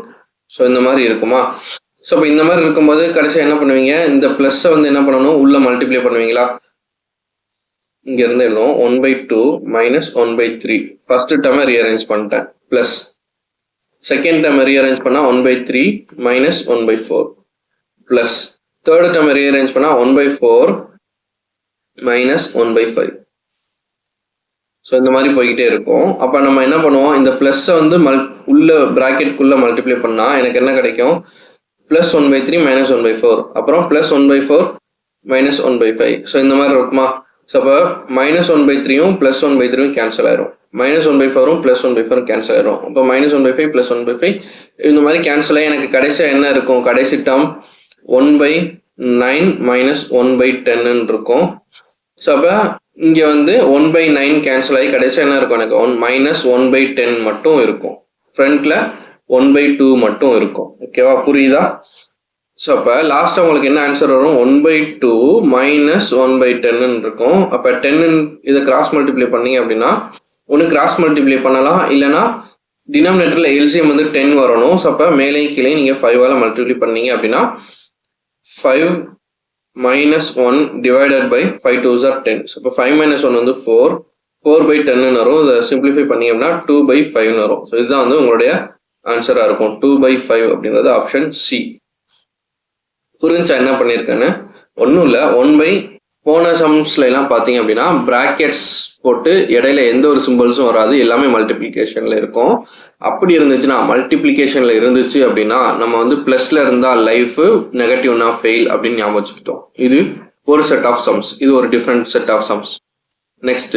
Speaker 1: ஸோ இந்த மாதிரி இருக்குமா. ஸோ இப்போ இந்த மாதிரி இருக்கும்போது கடைசியாக என்ன பண்ணுவீங்க, இந்த ப்ளஸ்ஸை வந்து என்ன பண்ணணும், உள்ள மல்டிப்ளை பண்ணுவீங்களா. இங்கேருந்து எழுதுவோம் 1/2 minus 1/3. ஃபர்ஸ்ட் டேர்மை ரீஅரேஞ்ச் பண்ணிட்டேன், ப்ளஸ் செகண்ட் டேர்மை ரீஅரேஞ்ச் பண்ணால் 1/3 minus 1/4 ப்ளஸ் தேர்ட் டேர்மை ரீஅரேஞ்ச் பண்ணால் 1/4 minus 1/5. ஸோ இந்த மாதிரி போய்கிட்டே இருக்கும். அப்போ நம்ம என்ன பண்ணுவோம், இந்த ப்ளஸ்ஸை வந்து உள்ள ப்ராக்கெட்குள்ளே மல்டிப்ளை பண்ணால் எனக்கு என்ன கிடைக்கும், ப்ளஸ் 1/3 minus 1/4, அப்புறம் ப்ளஸ் 1/4 minus 1/5. ஸோ இந்த மாதிரி இருக்குமா. ஸோ அப்போ minus 1/3யும் ப்ளஸ் 1/3யும் கேன்சல் ஆயிரும், minus 1/4ம் ப்ளஸ் 1/4 கேன்சல் ஆயிரும். அப்போ minus 1/5 ப்ளஸ் 1/5 இந்த மாதிரி கேன்சல் ஆகி எனக்கு கடைசியாக என்ன இருக்கும், கடைசி டேர்ம் 1/9 minus 1/10 இருக்கும். ஸோ அப்போ இங்கே வந்து 1/9 கேன்சல் ஆகி கடைசியாக என்ன இருக்கும், எனக்கு மைனஸ் 1/10 மட்டும் இருக்கும், ஃப்ரண்ட்ல 1/2 மட்டும் இருக்கும். ஓகேவா, புரியுதா. ஸோ அப்போ லாஸ்ட்டாக உங்களுக்கு என்ன ஆன்சர் வரும், 1/2 minus 1/10 இருக்கும். அப்போ 10 இதை கிராஸ் மல்டிப்ளை பண்ணீங்க அப்படின்னா ஒன்று கிராஸ் மல்டிப்ளை பண்ணலாம், இல்லைனா டினாமினேட்டரில் எல்சிஎம் வந்து 10 வரணும். ஸோ அப்போ மேலே கீழே நீங்கள் 5ஆல் மல்டிப்ளை பண்ணீங்க அப்படின்னா 5 minus 1 divided by 5 2s are 10. So இப்போ 5 minus 1 வந்து 4/10 வரும். இதை சிம்பிளிஃபை பண்ணீங்கன்னா 2/5 வரும். ஸோ இதுதான் வந்து உங்களுடைய ஆன்சராக இருக்கும், 2/5 அப்படின்றது ஆப்ஷன் சி. புரிஞ்சா என்ன பண்ணியிருக்கேன்னு. ஒன்றும் இல்லை, போன சம்ஸ்ல எல்லாம் பார்த்தீங்க அப்படின்னா பிராக்கெட்ஸ் போட்டு இடையில எந்த ஒரு சிம்பிள்ஸும் வராது, எல்லாமே மல்டிப்ளிகேஷன்ல இருக்கும். அப்படி இருந்துச்சுன்னா மல்டிப்ளிகேஷன்ல இருந்துச்சு அப்படின்னா நம்ம வந்து பிளஸ்ல இருந்தா லைஃப், நெகட்டிவ்னா ஃபெயில் அப்படின்னு ஞாபகம் வச்சுக்கிட்டோம். இது ஒரு செட் ஆஃப் சம்ஸ், இது ஒரு different set of sums. Next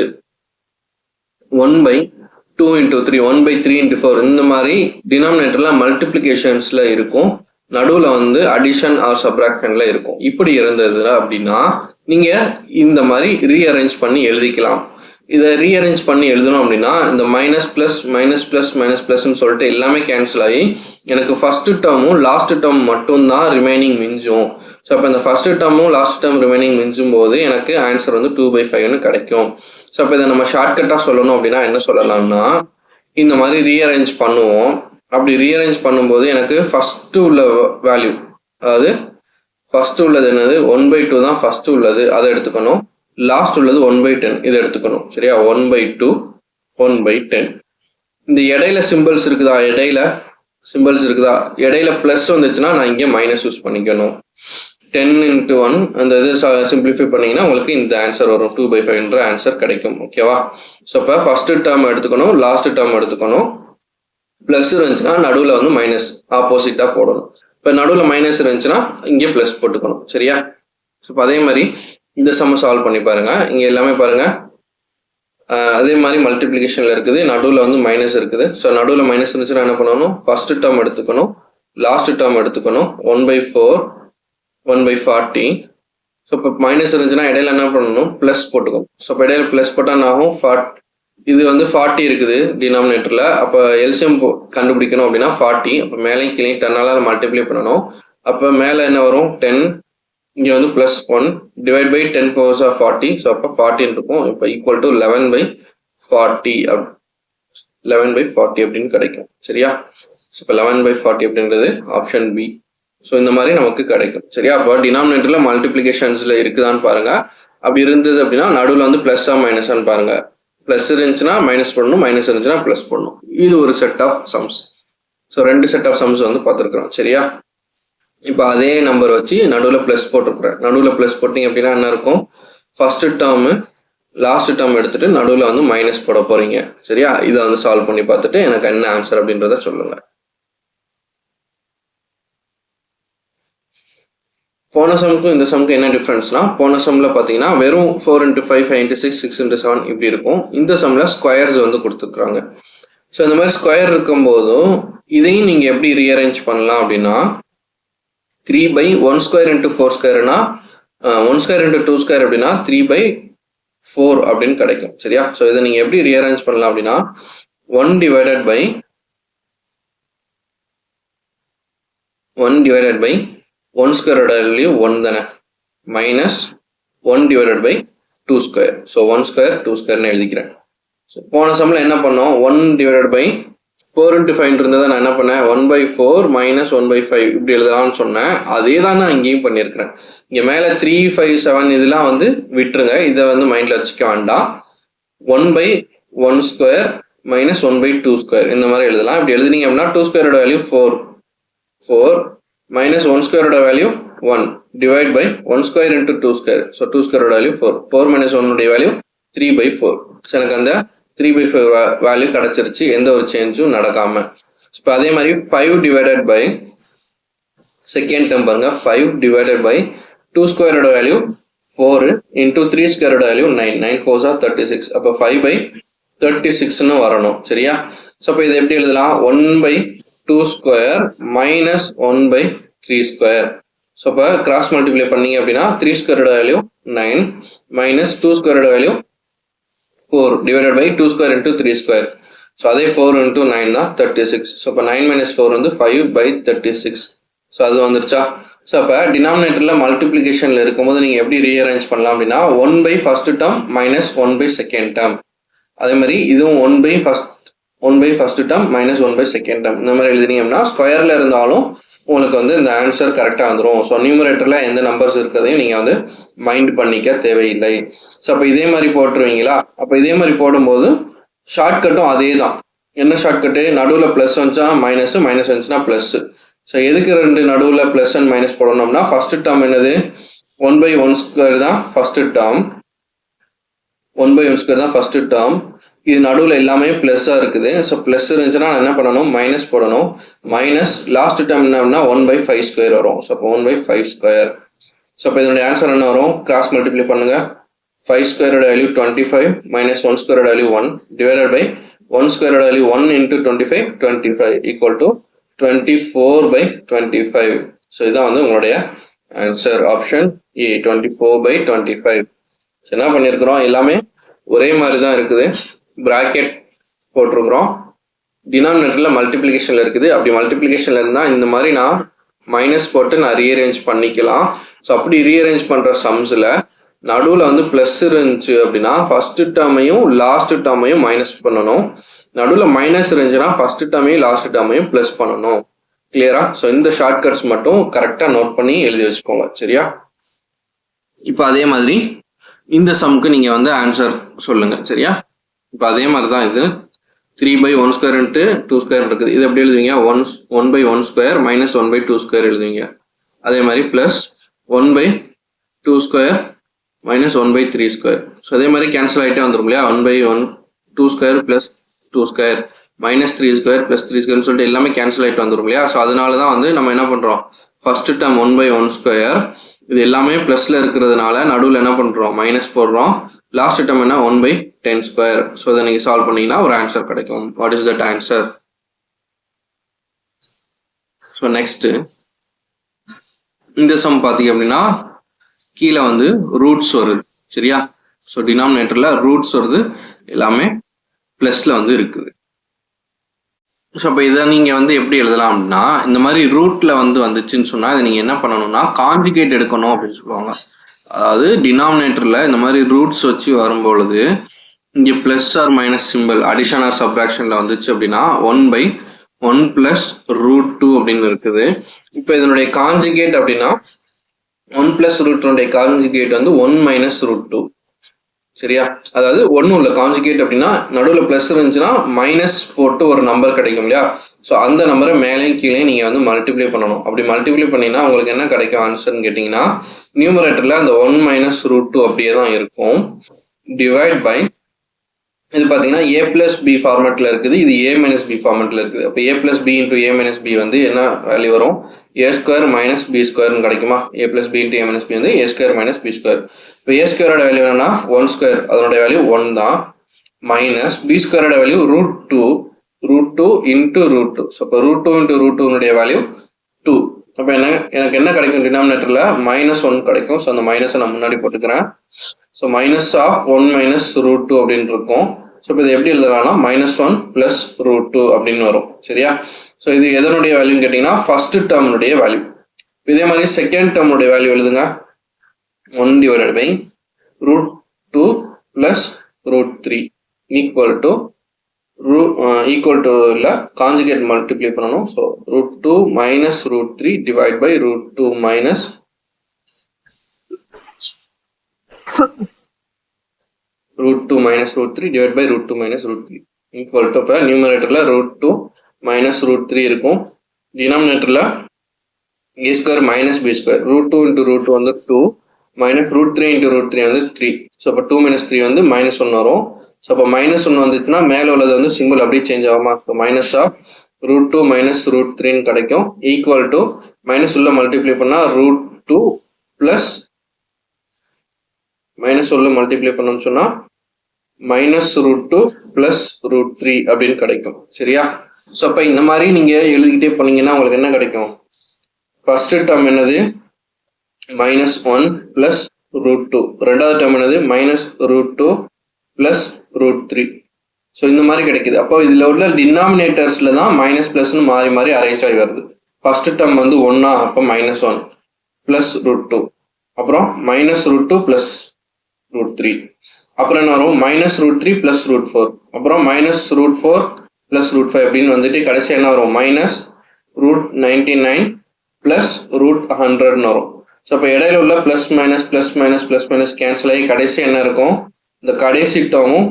Speaker 1: 1/2 into 3 1/3 into 4 இந்த மாதிரி டினாமினேட்டர்ல மல்டிப்ளிகேஷன்ஸ்ல இருக்கும், நடுவில் வந்து அடிஷன் ஆர் சப்ராக்ஷன்ல இருக்கும். இப்படி இருந்தது அப்படின்னா நீங்க இந்த மாதிரி ரீஅரேஞ்ச் பண்ணி எழுதிக்கலாம். இதை ரீஅரேஞ்ச் பண்ணி எழுதணும் அப்படின்னா இந்த minus plus minus plus minus பிளஸ்ன்னு சொல்லிட்டு எல்லாமே கேன்சல் ஆகி எனக்கு ஃபர்ஸ்ட் டேர்மும் லாஸ்ட் டேர்ம் மட்டும்தான் ரிமைனிங் மிஞ்சும். ஸோ அப்போ இந்த ஃபர்ஸ்ட் டேர்மும் லாஸ்ட் டேர்ம் ரிமைனிங் மிஞ்சும் போது எனக்கு ஆன்சர் வந்து 2/5ன்னு கிடைக்கும். ஸோ அப்போ இதை நம்ம ஷார்ட்கட்டாக சொல்லணும் அப்படின்னா என்ன சொல்லலாம்னா, இந்த மாதிரி ரீஅரேஞ்ச் பண்ணுவோம். அப்படி ரீஅரேஞ்ச் பண்ணும்போது எனக்கு ஃபர்ஸ்ட் உள்ள வேல்யூ, அதாவது ஃபர்ஸ்ட் உள்ளது என்னது 1/2 தான் ஃபர்ஸ்ட் உள்ளது, அதை எடுத்துக்கணும். லாஸ்ட் உள்ளது 1/10 இதை எடுத்துக்கணும், சரியா. 1/2 1/10. இந்த இடையில சிம்பிள்ஸ் இருக்குதா, இடையில பிளஸ் வந்துச்சுன்னா நான் இங்கே மைனஸ் யூஸ் பண்ணிக்கணும். 10 into 1 அந்த இது சிம்பிளிஃபை பண்ணீங்கன்னா உங்களுக்கு இந்த ஆன்சர் வரும், 2/5ன்ற ஆன்சர் கிடைக்கும். ஓகேவா. ஸோ அப்போ ஃபர்ஸ்ட் டேர்ம் எடுத்துக்கணும், லாஸ்ட் டேர்ம் எடுத்துக்கணும். பிளஸ் இருந்துச்சுன்னா நடுவில் வந்து மைனஸ் ஆப்போசிட்டாக போடணும். இப்போ நடுவில் மைனஸ் இருந்துச்சுன்னா இங்கே ப்ளஸ் போட்டுக்கணும், சரியா. ஸோ இப்போ அதே மாதிரி இந்த சம்ம சால்வ் பண்ணி பாருங்க. இங்கே எல்லாமே பாருங்க அதே மாதிரி மல்டிப்ளிகேஷனில் இருக்குது, நடுவில் வந்து மைனஸ் இருக்குது. ஸோ நடுவில் மைனஸ் இருந்துச்சுன்னா என்ன பண்ணணும், ஃபர்ஸ்ட் டேர்ம் எடுத்துக்கணும், லாஸ்ட் டேர்ம் எடுத்துக்கணும். 1/4 1/40 ஸோ இப்போ மைனஸ் இருந்துச்சுன்னா இடையில என்ன பண்ணணும், ப்ளஸ் போட்டுக்கணும். ஸோ இப்போ இடையில ப்ளஸ் போட்டால் என்ன ஆகும், இது வந்து 40 இருக்குது டினாமினேட்டரில். அப்போ எல்சிஎம் கண்டுபிடிக்கணும் அப்படின்னா 40. அப்போ மேலே கீழே 10ஆல் மல்டிப்ளை பண்ணணும். அப்போ மேலே என்ன வரும், 10, இங்கே வந்து plus 1 divide by 10 powers of 40. So அப்போ 40 இருக்கும். இப்போ ஈக்குவல் டு 11/40 11/40 அப்படின்னு கிடைக்கும். சரியா? ஸோ இப்போ 11/40 அப்படின்றது ஆப்ஷன் பி. ஸோ இந்த மாதிரி நமக்கு கிடைக்கும். சரியா? அப்போ டினாமினேட்டரில் மல்டிப்ளிகேஷன்ஸில் இருக்குதான்னு பாருங்க. அப்படி இருந்தது அப்படின்னா நடுவில் வந்து ப்ளஸ்ஸா மைனஸான்னு பாருங்க. ப்ளஸ் இருந்துச்சுன்னா மைனஸ் பண்ணணும், மைனஸ் இருந்துச்சுன்னா ப்ளஸ் பண்ணணும். இது ஒரு set of sums. So 2 set of sums வந்து பார்த்துருக்குறோம். சரியா? இப்போ அதே நம்பர் வச்சு நடுவில் ப்ளஸ் போட்டிருக்கிறேன். நடுவில் ப்ளஸ் போட்டிங்க அப்படின்னா என்ன இருக்கும், ஃபர்ஸ்ட் டேர்மு லாஸ்ட் டேர்ம் எடுத்துட்டு நடுவில் வந்து மைனஸ் போட போறீங்க. சரியா? இதை வந்து சால்வ் பண்ணி பார்த்துட்டு எனக்கு என்ன ஆன்சர் அப்படின்றத சொல்லுங்க. போன சம்முக்கும் இந்த சம்முக்கும் என்ன டிஃப்ரென்ஸ்னா, போன சம்மில் பார்த்தீங்கன்னா வெறும் 4 × 5, 5 × 6, 6 × 7 இப்படி இருக்கும். இந்த சம்மில் ஸ்கொயர்ஸ் வந்து கொடுத்துருக்குறாங்க. ஸோ இந்த மாதிரி ஸ்கொயர் இருக்கும்போதும் இதையும் நீங்கள் எப்படி ரீஅரேஞ்ச் பண்ணலாம் அப்படின்னா, 3/1² × 4²னா 1² × 2² அப்படின்னா 3/4 அப்படின்னு கிடைக்கும். சரியா? ஸோ இதை நீங்கள் எப்படி ரீஅரேஞ்ச் பண்ணலாம் அப்படின்னா, 1 divided by 1² வேல்யூ 1 தானே, மைனஸ் 1 divided by 2². ஸோ 1² 2²ன்னு எழுதிக்கிறேன். ஸோ போன சம்மில் என்ன பண்ணோம், 1 divided by 4 × 5 இருந்ததை நான் என்ன பண்ணேன், 1/4 மைனஸ் 1/5 இப்படி எழுதலாம்னு சொன்னேன். அதே தான் நான் இங்கேயும் பண்ணியிருக்கிறேன். இங்கே மேலே 3, 5, 7 இதெல்லாம் வந்து விட்டுருங்க, இதை வந்து மைண்டில் வச்சுக்க வேண்டாம். 1/1² மைனஸ் 1/2² இந்த மாதிரி எழுதலாம். இப்படி எழுதினீங்க அப்படின்னா 2² value 4 minus 1² value 1 divide by 1² × 2². So 2² value 4 minus 1 value 3/4. So எனக்கு அந்த 3/4 வேல்யூ கிடச்சிருச்சு, எந்த ஒரு சேஞ்சும் நடக்காம. இப்போ அதே மாதிரி 5 divided by செகண்ட் டேர்ம் பாருங்க, 5 divided by 2² value 4 into 3² value 9, 9 4s are 36. அப்போ 5/36ன்னு வரணும். சரியா? ஸோ அப்போ இதை எப்படி எழுதலாம், 1/2² மைனஸ் 1/3². ஸோ அப்போ கிராஸ் மல்டிப்ளை பண்ணீங்க அப்படின்னா 3² value 9 minus 2² value 4 divided by 2² into 3². So அதே 4 into 9 தான் 36. ஸோ அப்போ 9 minus 4 வந்து 5/36. ஸோ அது வந்துருச்சா? ஸோ அப்போ டினாமினேட்டரில் மல்டிப்ளிகேஷனில் இருக்கும்போது நீங்கள் எப்படி ரீஅரேஞ்ச் பண்ணலாம் அப்படின்னா, 1/1 டேர்ம் மைனஸ் 1/2 டேர்ம். அதே மாதிரி இதுவும் 1/1 டேர்ம் மைனஸ் 1/2 டேர்ம் இந்த மாதிரி எழுதினீங்கன்னா ஸ்கொயரில் இருந்தாலும் உங்களுக்கு வந்து இந்த ஆன்சர் கரெக்டாக வந்துடும். ஸோ நியூமரேட்டரில் எந்த நம்பர்ஸ் இருக்கிறதையும் நீங்கள் வந்து மைண்ட் பண்ணிக்க தேவையில்லை. ஸோ அப்போ இதே மாதிரி போட்டுருவீங்களா? அப்போ இதே மாதிரி போடும்போது ஷார்ட்கட்டும் அதே தான். என்ன ஷார்ட்கட்டு, நடுவில் ப்ளஸ் வந்துச்சா மைனஸ், மைனஸ் வந்துச்சுன்னா ப்ளஸ். ஸோ எதுக்கு 2 நடுவில் ப்ளஸ் அண்ட் மைனஸ் போடணும்னா, ஃபர்ஸ்ட் டேர்ம் என்னது, 1/1² தான் ஃபர்ஸ்ட் டேர்ம், 1/1² தான் ஃபர்ஸ்ட் டேர்ம். இது நடுவில் எல்லாமே ப்ளஸ்ஸாக இருக்குது. ஸோ ப்ளஸ் இருந்துச்சுன்னா நான் என்ன பண்ணணும், மைனஸ் போடணும். மைனஸ் லாஸ்ட் டேர்ம் என்னன்னா 1/5² வரும். ஸோ அப்போ 1/5². ஸோ அப்போ இதனுடைய ஆன்சர் என்ன வரும், கிராஸ் மல்டிப்ளை பண்ணுங்க. 5² value 25 minus 1² value 1 divided by 1² value 1 into 25 25 equal to 24/25. So இதுதான் வந்து உங்களுடைய ஆன்சர், ஆப்ஷன் ஏ 24/25. ஸோ என்ன பண்ணியிருக்கிறோம், எல்லாமே ஒரே மாதிரி தான் இருக்குது. பிராக்கெட் போட்டிருக்கிறோம். டினாமினேட்டரில் மல்டிப்ளிகேஷனில் இருக்குது. அப்படி மல்டிப்ளிகேஷனில் இருந்தால் இந்த மாதிரி நான் மைனஸ் போட்டு நான் ரீஅரேஞ்ச் பண்ணிக்கலாம். ஸோ அப்படி ரீஅரேஞ்ச் பண்ணுற சம்ஸில் நடுவில் வந்து ப்ளஸ் இருந்துச்சு அப்படின்னா ஃபர்ஸ்ட் டேர்மையும் லாஸ்ட் டேர்மையும் மைனஸ் பண்ணணும். நடுவில் மைனஸ் இருந்துச்சுன்னா ஃபர்ஸ்ட் டேர்மையும் லாஸ்ட் டேர்மையும் ப்ளஸ் பண்ணணும். கிளியரா? ஸோ இந்த ஷார்ட்கட்ஸ் மட்டும் கரெக்டாக நோட் பண்ணி எழுதி வச்சுக்கோங்க. சரியா? இப்போ அதே மாதிரி இந்த சம்க்கு நீங்கள் வந்து ஆன்சர் சொல்லுங்கள். சரியா? இப்போ அதே மாதிரி தான் இது 3/1² into 2² இருக்குது. இது எப்படி எழுதுவீங்க, 1/1² மைனஸ் 1/2² எழுதுவீங்க. அதே மாதிரி ப்ளஸ் 1/2² மைனஸ் 1/3². ஸோ அதே மாதிரி கேன்சல் ஆகிட்டே வந்துடும் இல்லையா, 1/2² ப்ளஸ் 2² மைனஸ் 3² ப்ளஸ் 3²ன்னு சொல்லிட்டு எல்லாமே கேன்சல் ஆகிட்டு வந்துடும் இல்லையா. ஸோ அதனால தான் வந்து நம்ம என்ன பண்ணுறோம், ஃபர்ஸ்ட் டேர்ம் 1/1², இது எல்லாமே ப்ளஸில் இருக்கிறதுனால நடுவில் என்ன பண்ணுறோம், மைனஸ் போடுறோம். லாஸ்ட் டேர்ம் என்ன 1/10². ஸோ இதை நீங்கள் சால்வ் பண்ணீங்கன்னா ஒரு ஆன்சர் கிடைக்கும். What is that answer? So next இந்த சம் பார்த்தீங்க அப்படின்னா கீழே வந்து ரூட்ஸ் வருது. சரியா? ஸோ டினாமினேட்டர்ல ரூட்ஸ் வருது, எல்லாமே பிளஸ்ல வந்து இருக்குது. ஸோ அப்போ இதை நீங்கள் வந்து எப்படி எழுதலாம் அப்படின்னா, இந்த மாதிரி ரூட்ல வந்து வந்துச்சுன்னு சொன்னால் இதை நீங்கள் என்ன பண்ணணும்னா கான்ஜுகேட் எடுக்கணும் அப்படின்னு சொல்லுவாங்க. அதாவது டினாமினேட்டர்ல இந்த மாதிரி ரூட்ஸ் வச்சு வரும்பொழுது இங்கே plus or minus simple addition or சப்ராக்ஷன்ல வந்துச்சு அப்படின்னா 1/1 பிளஸ் √2 அப்படின்னு இருக்குது. இப்போ இதனுடைய கான்ஜுகேட் அப்படின்னா 1 பிளஸ் √2 கான்ஜுகேட் வந்து 1 மைனஸ் √2. சரியா? அதாவது ஒன்றும் இல்லை, கான்ஜுகேட் அப்படின்னா நடுவில் பிளஸ் இருந்துச்சுன்னா மைனஸ் போட்டு ஒரு நம்பர் கிடைக்கும் இல்லையா? ஸோ அந்த நம்பரை மேலேயும் கீழே நீங்கள் வந்து மல்டிப்ளை பண்ணணும். அப்படி மல்டிப்ளை பண்ணிங்கன்னா உங்களுக்கு என்ன கிடைக்கும் ஆன்சர்னு கேட்டிங்கன்னா, நியூமரேட்டரில் அந்த 1 மைனஸ் √2 அப்படியே தான் இருக்கும். டிவைட் பை இது பார்த்தீங்கன்னா ஏ பிளஸ் பி ஃபார்மேட்டில் இருக்குது, இது ஏ மைனஸ் பி ஃபார்மேட்டில் இருக்குது. அப்போ ஏ plus B into A minus B வந்து என்ன வேல்யூ வரும்? ஏ ஸ்கொயர் மைனஸ் பி ஸ்கொயர்னு கிடைக்குமா? ஏ plus B into A minus B வந்து ஏ ஸ்கொயர் மைனஸ் பி ஸ்கொயர். இப்போ ஏ ஸ்கொயரோட வேல்யூ என்னன்னா 1 ஸ்கொயர், அதனுடைய வேல்யூ 1 தான், மைனஸ் பி ஸ்கொயரோட வேல்யூ √2 இன்டூ √2. ஸோ இப்போ √2 இன்டூ √2 வேல்யூ 2. அப்போ எனக்கு என்ன கிடைக்கும்? டினாமினேட்டரில் -1 கிடைக்கும். ஸோ அந்த மைனஸை நான் முன்னாடி போட்டுக்கிறேன். ஸோ மைனஸ் ஆஃப் 1 மைனஸ் √2 அப்படின்னு இருக்கும். ஸோ இப்போ இதை எப்படி எழுதலாம்னா -1 பிளஸ் √2 அப்படின்னு வரும். சரியா? ஸோ இது எதனுடைய வேல்யூன்னு கேட்டிங்கன்னா ஃபர்ஸ்ட் டேர்முடைய வேல்யூ. இதே மாதிரி செகண்ட் டேர்முடைய வேல்யூ எழுதுங்க. 1 divided by √2 plus √3 equal to இல்லை கான்ஜுகேட் மல்டிப்ளை பண்ணணும். So √2 minus √3 divide by √2 minus √2 minus √3 divide by √2 minus √3 equal to, இப்போ நியூமரேட்டர்ல √2 minus √3 இருக்கும், டினாமினேட்டர்ல a square minus b square. √2 into √2 வந்து 2 minus √3 into √3 வந்து 3. So அப்போ 2 minus 3 வந்து -1 வரும். ஸோ அப்போ -1 வந்துச்சுன்னா மேலே உள்ளது வந்து சிம்பிள் அப்படியே சேஞ்ச் ஆகுமா? ஸோ மைனஸ் ஆஃப் √2 minus √3 கிடைக்கும், ஈக்குவல் டு மைனஸ் உள்ள மல்டிப்ளை பண்ணால் √2 பிளஸ் மைனஸ் உள்ள மல்டிப்ளை பண்ணணும்னு சொன்னால் -√2 பிளஸ் √3 அப்படின்னு கிடைக்கும். சரியா? ஸோ அப்போ இந்த மாதிரி நீங்கள் எழுதிக்கிட்டே போனீங்கன்னா உங்களுக்கு என்ன கிடைக்கும்? ஃபர்ஸ்ட் டேர்ம் என்னது? -1 பிளஸ் √2. ரெண்டாவது டேர்ம் என்னது? -√2 பிளஸ் √3. ஸோ இந்த மாதிரி கிடைக்குது. அப்போ இதில் உள்ள டினாமினேட்டர்ஸ்ல தான் மைனஸ் பிளஸ்ன்னு மாறி மாறி அரேஞ்ச் ஆகி வருது. ஃபர்ஸ்ட் டேர்ம் வந்து 1, அப்போ -1 பிளஸ் √2, அப்புறம் -√2 பிளஸ் √3, அப்புறம் என்ன வரும்? -√3 பிளஸ் √4, அப்புறம் -√4 பிளஸ் √5 அப்படின்னு வந்துட்டு கடைசி என்ன வரும்? -√99 பிளஸ் √100ன்னு வரும். ஸோ அப்போ இடையில உள்ள plus minus plus minus plus minus cancel ஆகி கடைசி என்ன இருக்கும்? இந்த கடைசி டேர்மும்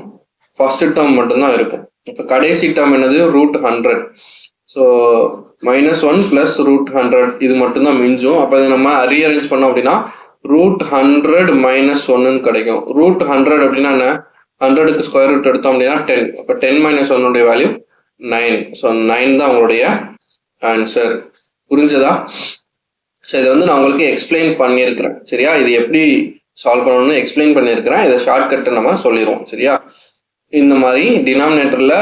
Speaker 1: ஃபர்ஸ்ட் டேர்ம் மட்டும்தான் இருக்கும். இப்போ கடைசி டேர்ம் என்னது? √100. ஸோ -1 பிளஸ் √100 இது மட்டும்தான் மிஞ்சும். அப்போ இதை நம்ம ரீஅரேஞ்ச் பண்ணோம் அப்படின்னா √100 -1ன்னு கிடைக்கும். √100 அப்படின்னா என்ன? 100க்கு ஸ்கொயர் ரூட் எடுத்தோம் அப்படின்னா 10. அப்போ 10 - 1 வேல்யூ 9. ஸோ 9 தான் உங்களுடைய ஆன்சர். புரிஞ்சதா? ஸோ இதை வந்து நான் உங்களுக்கு எக்ஸ்பிளைன் பண்ணியிருக்கிறேன். சரியா? இது எப்படி சால்வ் பண்ணணும்னு எக்ஸ்பிளைன் பண்ணியிருக்கிறேன். இதை ஷார்ட்கட்டை நம்ம சொல்லிடுவோம். சரியா? இந்த மாதிரி டினாமினேட்டரில்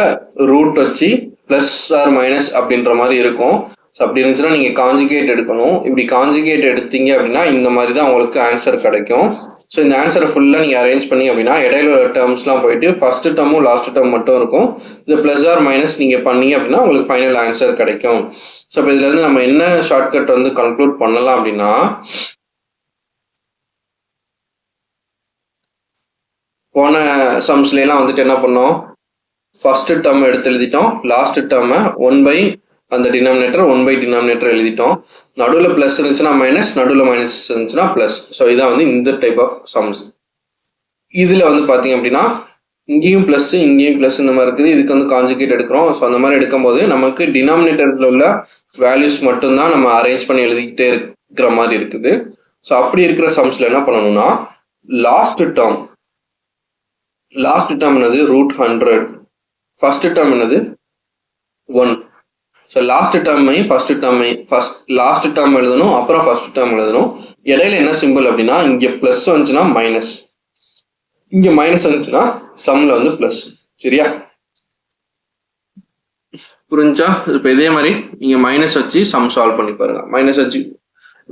Speaker 1: ரூட் வச்சு ப்ளஸ் ஆர் மைனஸ் அப்படின்ற மாதிரி இருக்கும். ஸோ அப்படி இருந்துச்சுன்னா நீங்கள் கான்ஜுகேட் எடுக்கணும். இப்படி கான்ஜுகேட் எடுத்தீங்க அப்படின்னா இந்த மாதிரி தான் உங்களுக்கு ஆன்சர் கிடைக்கும். ஸோ இந்த ஆன்சரை ஃபுல்லாக நீங்கள் அரேஞ்ச் பண்ணி அப்படின்னா இடையில டேர்ம்ஸ்லாம் போயிட்டு ஃபர்ஸ்ட் டேர்மும் லாஸ்ட் டேர்ம் மட்டும் இருக்கும். இது ப்ளஸ் ஆர் மைனஸ் நீங்கள் பண்ணீங்க அப்படின்னா உங்களுக்கு ஃபைனல் ஆன்சர் கிடைக்கும். ஸோ இப்போ இதுலேருந்து நம்ம என்ன ஷார்ட்கட் வந்து கன்க்ளூட் பண்ணலாம் அப்படின்னா, போன சம்ஸ்லாம் வந்துட்டு என்ன பண்ணோம்? ஃபர்ஸ்ட் டேர்ம் எடுத்து எழுதிட்டோம், லாஸ்ட் டேர்மை 1 அந்த டினாமினேட்டர் 1 டினாமினேட்டர் எழுதிட்டோம். நடுவில் ப்ளஸ் இருந்துச்சுன்னா மைனஸ், நடுவில் மைனஸ் இருந்துச்சுன்னா ப்ளஸ். ஸோ இதான் வந்து இந்த டைப் ஆஃப் சம்ஸ். இதில் வந்து பார்த்தீங்க அப்படின்னா இங்கேயும் ப்ளஸ் இங்கேயும் ப்ளஸ் இந்த மாதிரி இருக்குது. இதுக்கு வந்து கான்ஜுகேட் எடுக்கிறோம். ஸோ அந்த மாதிரி எடுக்கும்போது நமக்கு டினாமினேட்டரில் உள்ள வேல்யூஸ் மட்டும்தான் நம்ம அரேஞ்ச் பண்ணி எழுதிக்கிட்டே இருக்கிற மாதிரி இருக்குது. ஸோ அப்படி இருக்கிற சம்ஸில் என்ன பண்ணணும்னா லாஸ்ட் டேர்ம் என்னது? √100. ஃபர்ஸ்ட் டேர்ம் என்னது? 1. ஸோ லாஸ்ட் டேர்ம் எழுதணும், அப்புறம் ஃபர்ஸ்ட் டேர்ம் எழுதணும். இடையில என்ன சிம்பிள் அப்படின்னா இங்கே ப்ளஸ் வந்துச்சுன்னா மைனஸ், இங்கே மைனஸ் வந்துச்சுன்னா சம்மில் வந்து ப்ளஸ். சரியா? புரிஞ்சா? இப்போ இதே மாதிரி நீங்கள் மைனஸ் வச்சு சம் சால்வ் பண்ணி பாருங்க. மைனஸ் வச்சு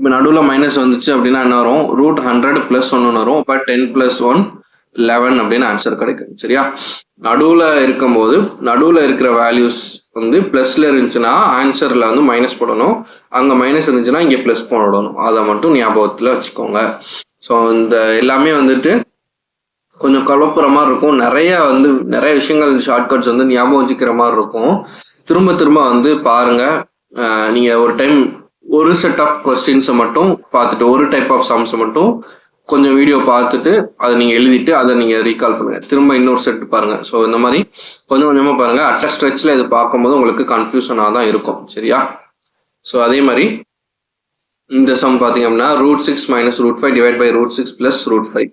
Speaker 1: இப்போ நடுவில் மைனஸ் வந்துச்சு அப்படின்னா என்ன வரும், √100 + 1 வரும். அப்போ 10 + 1 11 அப்படின்னு ஆன்சர் கிடைக்கும். சரியா, நடுவில் இருக்கும்போது நடுவில் இருக்கிற வேல்யூஸ் வந்து ப்ளஸில் இருந்துச்சுன்னா ஆன்சரில் வந்து மைனஸ் போடணும், அங்கே மைனஸ் இருந்துச்சுன்னா இங்கே ப்ளஸ் போடணும். அதை மட்டும் ஞாபகத்தில் வச்சுக்கோங்க. ஸோ இந்த எல்லாமே வந்துட்டு கொஞ்சம் குழப்புற மாதிரி இருக்கும். நிறைய விஷயங்கள் ஷார்ட்கட்ஸ் வந்து ஞாபகம் வச்சுக்கிற மாதிரி இருக்கும். திரும்ப திரும்ப வந்து பாருங்க. நீங்கள் ஒரு டைம் ஒரு செட் ஆஃப் கொஸ்டின்ஸை மட்டும் பார்த்துட்டு, ஒரு டைப் ஆஃப் சம்ஸை மட்டும் கொஞ்சம் வீடியோ பார்த்துட்டு அதை நீங்கள் எழுதிட்டு அதை நீங்கள் ரீகால் பண்ணுங்க. திரும்ப இன்னொரு செட் பாருங்க. ஸோ இந்த மாதிரி கொஞ்சம் கொஞ்சமாக பாருங்க. அட்ட ஸ்ட்ரெச்சில் இது பார்க்கும்போது உங்களுக்கு கன்ஃபியூஷனாக தான் இருக்கும். சரியா, ஸோ அதே மாதிரி இந்த சம் பார்த்தீங்க அப்படின்னா √6 - √5 / √6 + √5.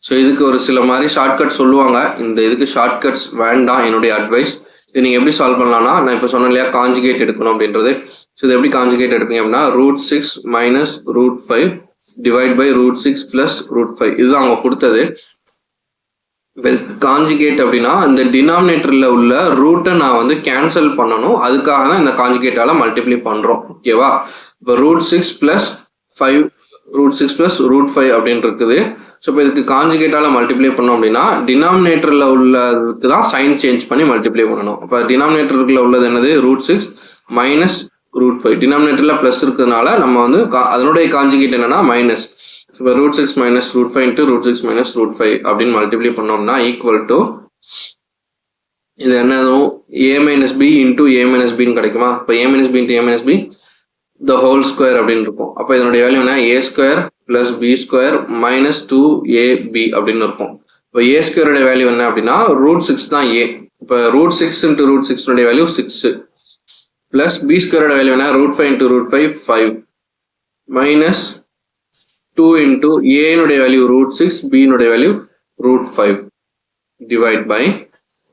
Speaker 1: ஸோ இதுக்கு ஒரு சில மாதிரி ஷார்ட்கட் சொல்லுவாங்க. இந்த இதுக்கு ஷார்ட்கட்ஸ் வேண்டாம், என்னுடைய அட்வைஸ். இது நீங்கள் எப்படி சால்வ் பண்ணலாம்னா, நான் இப்போ சொன்னேன் இல்லையா காஞ்சுகேட் எடுக்கணும் அப்படின்றது. ஸோ இது எப்படி காஞ்சுகேட் எடுப்பீங்க அப்படின்னா √6 - √5 / √6 + √5. இதுதான் அவங்க கொடுத்தது. காஞ்சுகேட் அப்படின்னா இந்த டினாமினேட்டரில் உள்ள ரூட்டை நான் வந்து கேன்சல் பண்ணணும், அதுக்காக தான் இந்த காஞ்சுகேட்டால மல்டிப்ளை பண்ணுறோம். ஓகேவா, இப்போ √6 + 5 √6 + √5 அப்படின்னு இருக்குது. ஸோ இப்போ இதுக்கு காஞ்சுகேட்டால மல்டிப்ளை பண்ணோம் அப்படின்னா டினாமினேட்டரில் உள்ளதுக்கு தான் சைன் சேஞ்ச் பண்ணி மல்டிப்ளை பண்ணணும். இப்போ டினாமினேட்டருக்குள்ள உள்ளது என்னது, √6 - √5. டினாமினேட்டரில் ப்ளஸ் இருக்கிறதுனால நம்ம வந்து அதனுடைய காஞ்சுகேட் என்னன்னா மைனஸ். இப்போ √6 - √5 × √6 - √5 அப்படின்னு மல்டிப்ளை பண்ணோம்னா ஈக்குவல் டு இது என்னதும் a - b × a - b கிடைக்குமா. இப்போ a - b × a - b the whole square அப்படின்னு இருக்கும். அப்போ இதனுடைய வேல்யூ என்ன, a² + b² - 2ab அப்படின்னு இருக்கும். இப்போ a² வேல்யூ என்ன அப்படின்னா √6 தான் a. இப்போ √6 × √6 வேல்யூ 6 ப்ளஸ் b² வேல்யூ என்ன, √5 × √5 5 minus 2 × a value √6, b value √5 divide by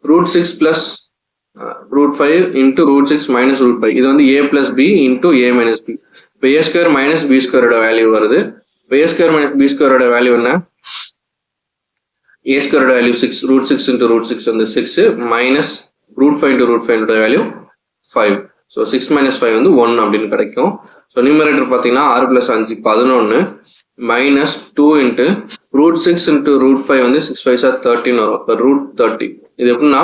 Speaker 1: √6 + √5 × √6 - √5. இது வந்து a + b × a - b. இப்போ a² - b² வேல்யூ வருது. இப்போ a² - b² வேல்யூ என்ன, a² வேல்யூ 6, √6 × √6 வந்து 6 மைனஸ் √5 × √5 வேல்யூ 5. ஸோ 6 - 5 வந்து 1 அப்படின்னு கிடைக்கும். ஸோ நியூமரேட்டர் பார்த்தீங்கன்னா 6 + 5 11 மைனஸ் 2 × √6 × √5 வந்து 6 × 5 = 13 வரும். இப்போ √30. இது எப்படின்னா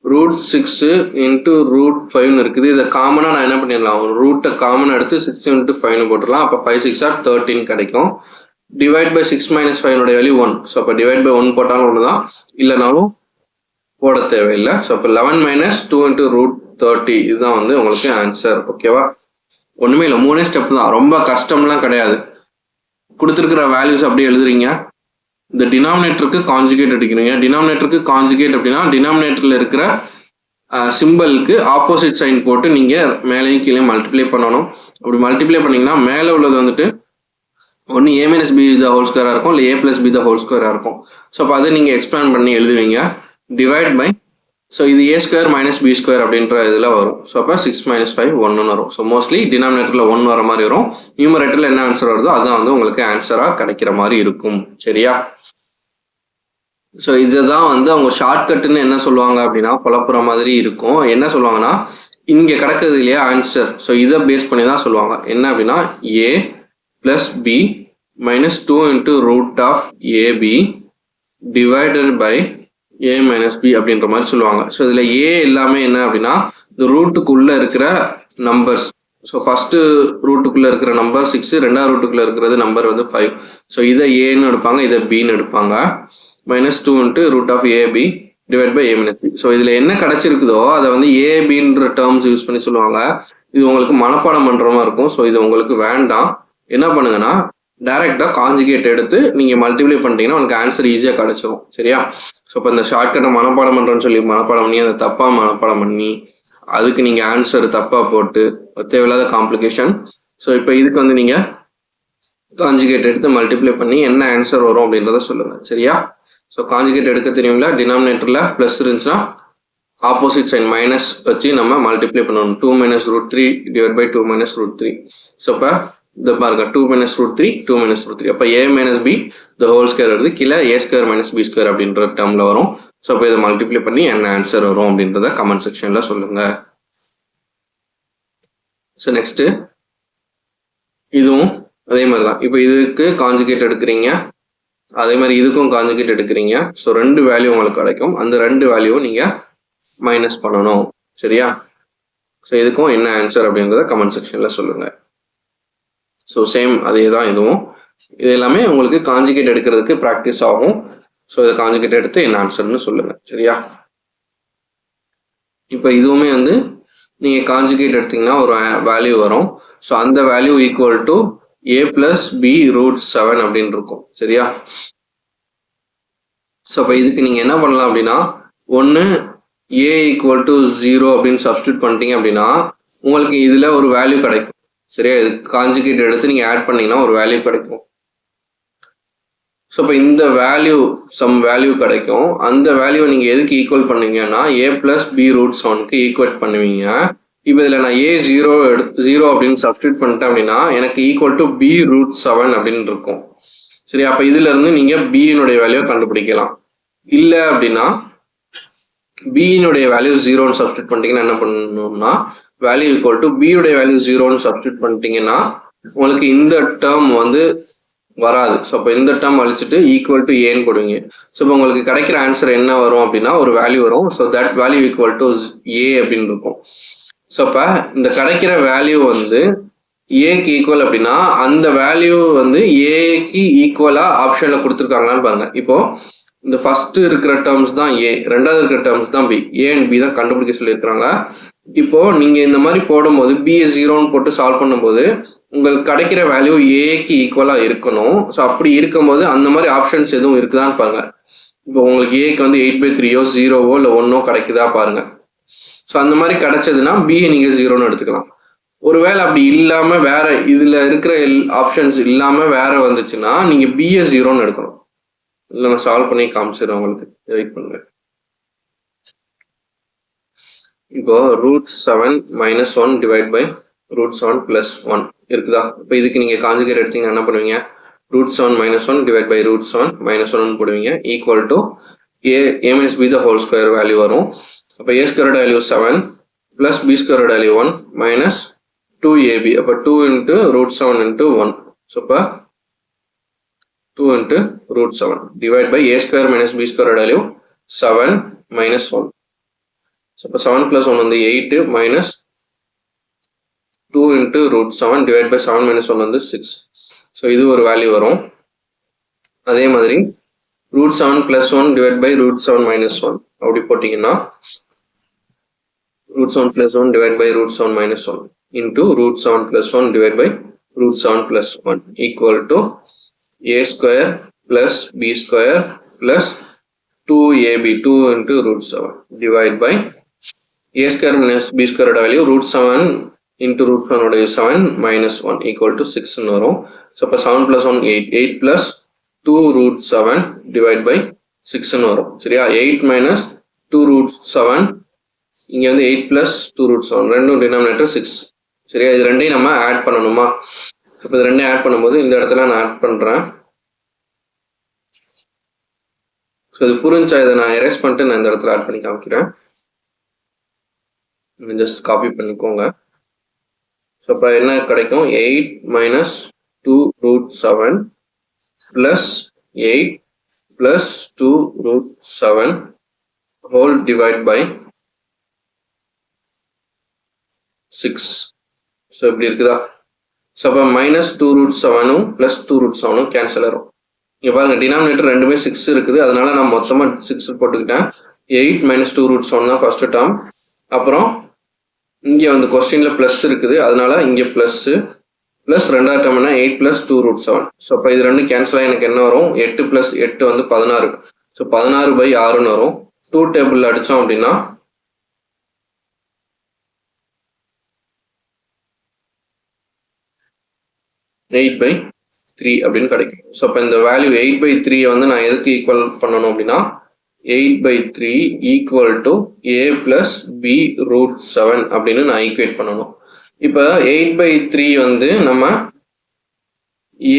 Speaker 1: √6 × √5 இருக்குது. இதை காமனாக நான் என்ன பண்ணிடலாம், ரூட்டை காமனாக எடுத்து 6 × 5 போட்டுடலாம். அப்போ 5 × 6 = 13 கிடைக்கும். Divide by 6 - 5 value 1. ஸோ அப்போ டிவைட் பை 1 போட்டாலும் ஒன்று தான், இல்லைனாலும் போட தேவையில்லை. ஸோ அப்போ 11 - 2 × √30 இதுதான் வந்து உங்களுக்கு ஆன்சர். ஓகேவா, ஒன்றுமே இல்லை, 3 ஸ்டெப் தான், ரொம்ப கஷ்டம்லாம் கிடையாது. கொடுத்துருக்கிற வேல்யூஸ் அப்படியே எழுதுறீங்க. இந்த டினாமினேட்டருக்கு காஞ்சுகேட் அடிக்கிறீங்க. டினாமினேட்டருக்கு காஞ்சுகேட் அப்படின்னா டினாமினேட்டரில் இருக்கிற சிம்பிளுக்கு ஆப்போசிட் சைன் போட்டு நீங்கள் மேலேயும் கீழே மல்டிப்ளை பண்ணணும். அப்படி மல்டிப்ளை பண்ணிங்கன்னா மேலே உள்ளது வந்துட்டு ஒன்று a - b the whole square இருக்கும், இல்லை a + b the whole square இருக்கும். ஸோ அப்போ அதை நீங்கள் எக்ஸ்பேண்ட் பண்ணி எழுதுவீங்க. டிவைட் பை, ஸோ இது a² - b² அப்படின்ற இதில் வரும். ஸோ அப்போ 6 - 5 1 வரும். ஸோ மோஸ்ட்லி டினாமினேட்டரில் 1 வர மாதிரி வரும். நியூமரேட்டரில் என்ன ஆன்சர் வருதோ அதுதான் வந்து உங்களுக்கு ஆன்சராக கிடைக்கிற மாதிரி இருக்கும். சரியா, ஸோ இதுதான் வந்து அவங்க ஷார்ட்கட்டுன்னு என்ன சொல்லுவாங்க அப்படின்னா குழப்புற மாதிரி இருக்கும். என்ன சொல்லுவாங்கன்னா இங்கே கிடக்கிறது இல்லையா ஆன்சர், ஸோ இதை பேஸ் பண்ணி தான் சொல்லுவாங்க. என்ன அப்படின்னா a + b - 2 × √ab divided by a - b அப்படின்ற மாதிரி சொல்லுவாங்க. ஸோ இதில் a எல்லாமே என்ன அப்படின்னா இந்த ரூட்டுக்குள்ளே இருக்கிற நம்பர்ஸ். ஸோ ஃபஸ்ட்டு ரூட்டுக்குள்ளே இருக்கிற நம்பர் 6, ரெண்டாவது ரூட்டுக்குள்ளே இருக்கிறது நம்பர் வந்து 5. ஸோ இதை ஏன்னு எடுப்பாங்க, இதை பின்னு எடுப்பாங்க. -2 × √ab divide by a - b. So இதில் என்ன கிடச்சிருக்குதோ அதை வந்து ஏபின்ற டேர்ம்ஸ் யூஸ் பண்ணி சொல்லுவாங்க. இது உங்களுக்கு மனப்பாடம் பண்ணுற மாதிரி இருக்கும். ஸோ இது உங்களுக்கு வேண்டாம். என்ன பண்ணுங்கன்னா டைரெக்டாக காஞ்சுகேட் எடுத்து நீங்கள் மல்டிப்ளை பண்ணிட்டீங்கன்னா உங்களுக்கு ஆன்சர் ஈஸியாக கிடச்சிரும். சரியா, ஸோ இப்போ இந்த ஷார்ட்கட்டை மனப்பாடம் பண்ணுறோன்னு சொல்லி மனப்பாடம் பண்ணி அதை தப்பாக மனப்பாடம் பண்ணி அதுக்கு நீங்கள் ஆன்சர் தப்பாக போட்டு தேவையில்லாத காம்ப்ளிகேஷன். ஸோ இப்போ இதுக்கு வந்து நீங்கள் காஞ்சுகேட் எடுத்து மல்டிப்ளை பண்ணி என்ன ஆன்சர் வரும் அப்படின்றத சொல்லுங்கள். சரியா, ஸோ காஞ்சுகேட் எடுக்க தெரியுங்களா, டினாமினேட்டரில் ப்ளஸ் இருந்துச்சுன்னா ஆப்போசிட் சைன் மைனஸ் வச்சு நம்ம மல்டிப்ளை பண்ணணும். 2 - √3 டிவைட் பை 2 - √3. ஸோ இப்போ இந்த பாருங்க 2 - √3 2 - √3. அப்போ a - b the whole square வருது, கீழே a² - b² அப்படின்ற டேர்மில் வரும். ஸோ அப்போ இதை மல்டிப்ளை பண்ணி என்ன ஆன்சர் வரும் அப்படின்றத கமெண்ட் செக்ஷனில் சொல்லுங்கள். ஸோ நெக்ஸ்ட்டு இதுவும் அதே மாதிரி தான். இப்போ இதுக்கு காஞ்சுகேட் எடுக்கிறீங்க, அதே மாதிரி இதுக்கும் காஞ்சுகேட் எடுக்கிறீங்க. ஸோ 2 வேல்யூ உங்களுக்கு கிடைக்கும். அந்த 2 வேல்யூவும் நீங்கள் மைனஸ் பண்ணணும். சரியா? ஸோ இதுக்கும் என்ன ஆன்சர் அப்படின்றத கமெண்ட் செக்ஷனில் சொல்லுங்கள். ஸோ சேம் அதே தான் இதுவும். இது எல்லாமே உங்களுக்கு காஞ்சுகேட் எடுக்கிறதுக்கு ப்ராக்டிஸ் ஆகும். ஸோ இதை காஞ்சுகேட் எடுத்து என்ன ஆன்சர்னு சொல்லுங்கள். சரியா? இப்போ இதுவுமே வந்து நீங்கள் காஞ்சுகேட் எடுத்தீங்கன்னா ஒரு வேல்யூ வரும். ஸோ அந்த value equal to a plus b root 7 அப்படின்னு இருக்கும். சரியா? ஸோ அப்போ இதுக்கு நீங்கள் என்ன பண்ணலாம் அப்படின்னா, ஒன்று a ஈக்குவல் டு 0 அப்படின்னு சப்ஸ்டியூட் பண்ணிட்டீங்க அப்படின்னா உங்களுக்கு இதில் ஒரு வேல்யூ கிடைக்கும். சரியா? இது காஞ்சுகேட் எடுத்து நீங்கள் ஆட் பண்ணீங்கன்னா ஒரு வேல்யூ கிடைக்கும். ஸோ இப்போ இந்த வேல்யூ வேல்யூ கிடைக்கும். அந்த வேல்யூ நீங்கள் எதுக்கு ஈக்குவல் பண்ணுவீங்கன்னா a plus b ரூட் 7க்கு ஈக்குவேட் பண்ணுவீங்க. இப்போ இதில் நான் a 0 அப்படின்னு சப்ஸ்டியூட் பண்ணிட்டேன் அப்படின்னா எனக்கு ஈக்குவல் டு b ரூட் 7 அப்படின்னு இருக்கும். சரி, அப்போ இதுல இருந்து நீங்கள் b-னுடைய வேல்யூ கண்டுபிடிக்கலாம். இல்லை அப்படின்னா b-னுடைய வேல்யூ 0ன்னு சப்ஸ்டியூட் பண்ணிட்டீங்கன்னா என்ன பண்ணணும்னா வேல்யூ ஈக்குவல் டு b-உடைய வேல்யூ 0ன்னு சப்ஸ்டியூட் பண்ணிட்டீங்கன்னா உங்களுக்கு இந்த டேர்ம் வந்து வராது. ஸோ அப்போ இந்த டேர்ம் அழிச்சிட்டு ஈக்குவல் டு ஏன்னு போடுவீங்க. ஸோ இப்போ உங்களுக்கு கிடைக்கிற ஆன்சர் என்ன வரும் அப்படின்னா ஒரு வேல்யூ வரும். So that value equal to a அப்படின்னு இருக்கும். ஸோ அப்போ இந்த கிடைக்கிற வேல்யூ வந்து ஏக்கு ஈக்குவல் அப்படின்னா அந்த வேல்யூ வந்து ஏக்கு ஈக்குவலாக ஆப்ஷனில் கொடுத்துருக்காங்களான்னு பாருங்க. இப்போ இந்த ஃபர்ஸ்ட் இருக்கிற டேர்ம்ஸ் தான் ஏ, ரெண்டாவது இருக்கிற டேர்ம்ஸ் தான் பி. ஏ அண்ட் பி தான் கண்டுபிடிக்க சொல்லியிருக்காங்க. இப்போ நீங்கள் இந்த மாதிரி போடும்போது பிஏ 0ன்னு போட்டு சால்வ் பண்ணும்போது உங்களுக்கு கிடைக்கிற வேல்யூ ஏக்கு ஈக்குவலாக இருக்கணும். ஸோ அப்படி இருக்கும்போது அந்த மாதிரி ஆப்ஷன்ஸ் எதுவும் இருக்குதான்னு பாருங்க. இப்போ உங்களுக்கு ஏக்கு வந்து 8/3யோ 0வோ இல்லை 1ஓ கிடைக்குதா பாருங்க. ஸோ அந்த மாதிரி கிடைச்சதுன்னா பிஏ நீங்கள் 0ன்னு எடுத்துக்கலாம். ஒருவேளை அப்படி இல்லாமல் வேற இதில் இருக்கிற ஆப்ஷன்ஸ் இல்லாமல் வேற வந்துச்சுன்னா நீங்கள் பிஏ 0ன்னு எடுக்கணும். இல்லை நான் சால்வ் பண்ணி காமிச்சிடுறேன் உங்களுக்கு, வெயிட் பண்ணுங்க. இப்போ ரூட் 7 - 1 டிவைட் பை ரூட் 7 + 1 இருக்குதா? இப்போ இதுக்கு நீங்கள் காஞ்சுகேட் எடுத்தீங்க என்ன பண்ணுவீங்க? ரூட் 7 - 1 டிவைட் பை ரூட் 7 - 1 போடுவீங்க. Equal to a - b the whole square value வரும். அப்போ a square value 7 + b square value 1 minus 2ab. அப்போ 2 இன்ட்டு ரூட் 7 இன்ட்டு 1. ஸோ இப்போ 2 into root 7 divide by a square - b square value 7 - 1. So இப்போ 7 + 1 வந்து 8 minus 2 into root 7 divide by 7 - 1 வந்து 6. So இது ஒரு value வரும். அதே மாதிரி ரூட் 7 + 1 டிவைட் பை ரூட் 7 - 1 அப்படி போட்டிங்கன்னா root 7 + 1 divide by root 7 - 1 into root 7 + 1 divided by root 7 + 1 equal to a square plus b square plus 2ab 2 into root 7 divided by a square minus b square value root 7 into root 7 7 minus 1 equal to 6 ன்னு வரும். So இப்போ 7 + 1 8 8 plus 2 root 7 divided by 6 ன்னு வரும். சரியா? 8 minus 2 root 7 இங்கே வந்து 8 plus 2 root 7 ரெண்டும் denominator 6. சரியா? இது ரெண்டையும் நம்ம ஆட் பண்ணணுமா? இப்போ இது ரெண்டையும் ஆட் பண்ணும்போது இந்த இடத்துல நான் ஆட் பண்ணுறேன். ஸோ இது புரிஞ்சா இதை நான் எரேஸ் பண்ணிட்டு நான் இந்த இடத்துல ஆட் பண்ணி காமிக்கிறேன். ஜஸ்ட் காப்பி பண்ணிக்கோங்க. ஸோ இப்போ என்ன கிடைக்கும்? 8 minus 2 root 7 plus 8 plus 2 root 7 whole divide by 6. So இப்படி இருக்குதா? ஸோ அப்போ மைனஸ் 2 root 7 + 2 root 7 கேன்சல் ஆகும். இங்கே பாருங்க, டினாமினேட்டர் ரெண்டுமே 6 இருக்குது. அதனால நான் மொத்தமாக 6 போட்டுக்கிட்டேன். 8 - 2 root 7 தான் ஃபர்ஸ்ட் டேர்ம். அப்புறம் இங்கே வந்து கொஸ்டின்ல ப்ளஸ் இருக்குது, அதனால இங்கே ப்ளஸ் ப்ளஸ் ரெண்டாவது டேர்ம்னா 8 + 2 root 7. ஸோ அப்போ இது ரெண்டு கேன்சல் ஆகி எனக்கு என்ன வரும்? 8 + 8 வந்து 16. ஸோ 16/6ன்னு வரும். 2 டேபிள் அடித்தோம் அப்படின்னா 8/3 அப்படின்னு கிடைக்கும். ஸோ அப்போ இந்த வேல்யூ 8/3 வந்து நான் எதுக்கு ஈக்குவல் பண்ணணும் அப்படின்னா 8/3 equal to a + b root 7 அப்படின்னு நான் ஈக்குவேட் பண்ணணும். இப்போ 8/3 வந்து நம்ம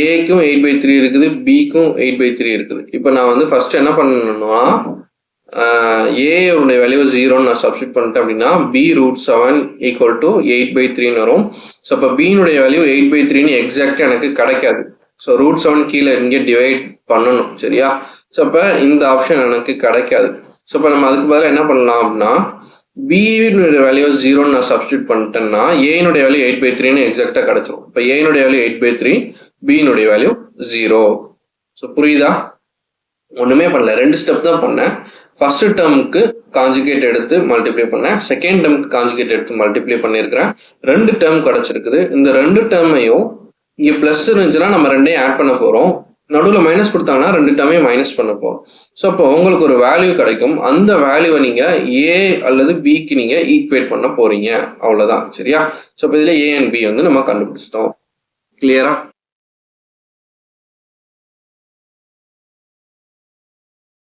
Speaker 1: ஏக்கும் 8/3 இருக்குது, பிக்கும் 8/3 இருக்குது. இப்போ நான் வந்து ஃபர்ஸ்ட் என்ன பண்ணணும்னா A உடைய வேல்யூ 0 நான் சப்ஸ்டிட் பண்ணிட்டேன் அப்படின்னா B √7 ஈக்குவல் டு 8/3 வரும். ஸோ அப்போ B-னுடைய வேல்யூ 8/3 எக்ஸாக்டாக எனக்கு கிடைக்காது. ஸோ √7 கீழே இங்கே டிவைட் பண்ணணும், சரியா? ஸோ அப்போ இந்த ஆப்ஷன் எனக்கு கிடைக்காது. ஸோ இப்போ நம்ம அதுக்கு பதிலாக என்ன பண்ணலாம் அப்படின்னா B-னுடைய வேல்யூ 0 நான் சப்ஸ்டிட் பண்ணிட்டேன்னா A-னுடைய வேல்யூ 8/3 எக்ஸாக்டாக கிடைச்சிரும். இப்போ A-னுடைய வேல்யூ 8/3, B-னுடைய வேல்யூ 0. ஸோ புரியுதா? ஒன்றுமே பண்ணல, 2 ஸ்டெப் தான் பண்ணேன். ஃபர்ஸ்ட் டேர்முக்கு கான்ஜுகேட் எடுத்து மல்டிப்ளை பண்ணேன், செகண்ட் டேர்முக்கு கான்ஜுகேட் எடுத்து மல்டிப்ளை பண்ணியிருக்கிறேன். 2 டேர்ம் கிடச்சிருக்குது. இந்த 2 டேர்மையும் இங்கே ப்ளஸ் இருந்துச்சுன்னா நம்ம ரெண்டையும் ஆட் பண்ண போகிறோம், நடுவில் மைனஸ் கொடுத்தாங்கன்னா 2 டேர்மையும் மைனஸ் பண்ண போகிறோம். ஸோ அப்போ உங்களுக்கு ஒரு வேல்யூ கிடைக்கும். அந்த வேல்யூவை நீங்கள் A அல்லது Bக்கு நீங்கள் ஈக்குவேட் பண்ண போகிறீங்க, அவ்வளோதான், சரியா? ஸோ இப்போ இதில் A அண்ட் B வந்து நம்ம கண்டுபிடிச்சிட்டோம். கிளியரா?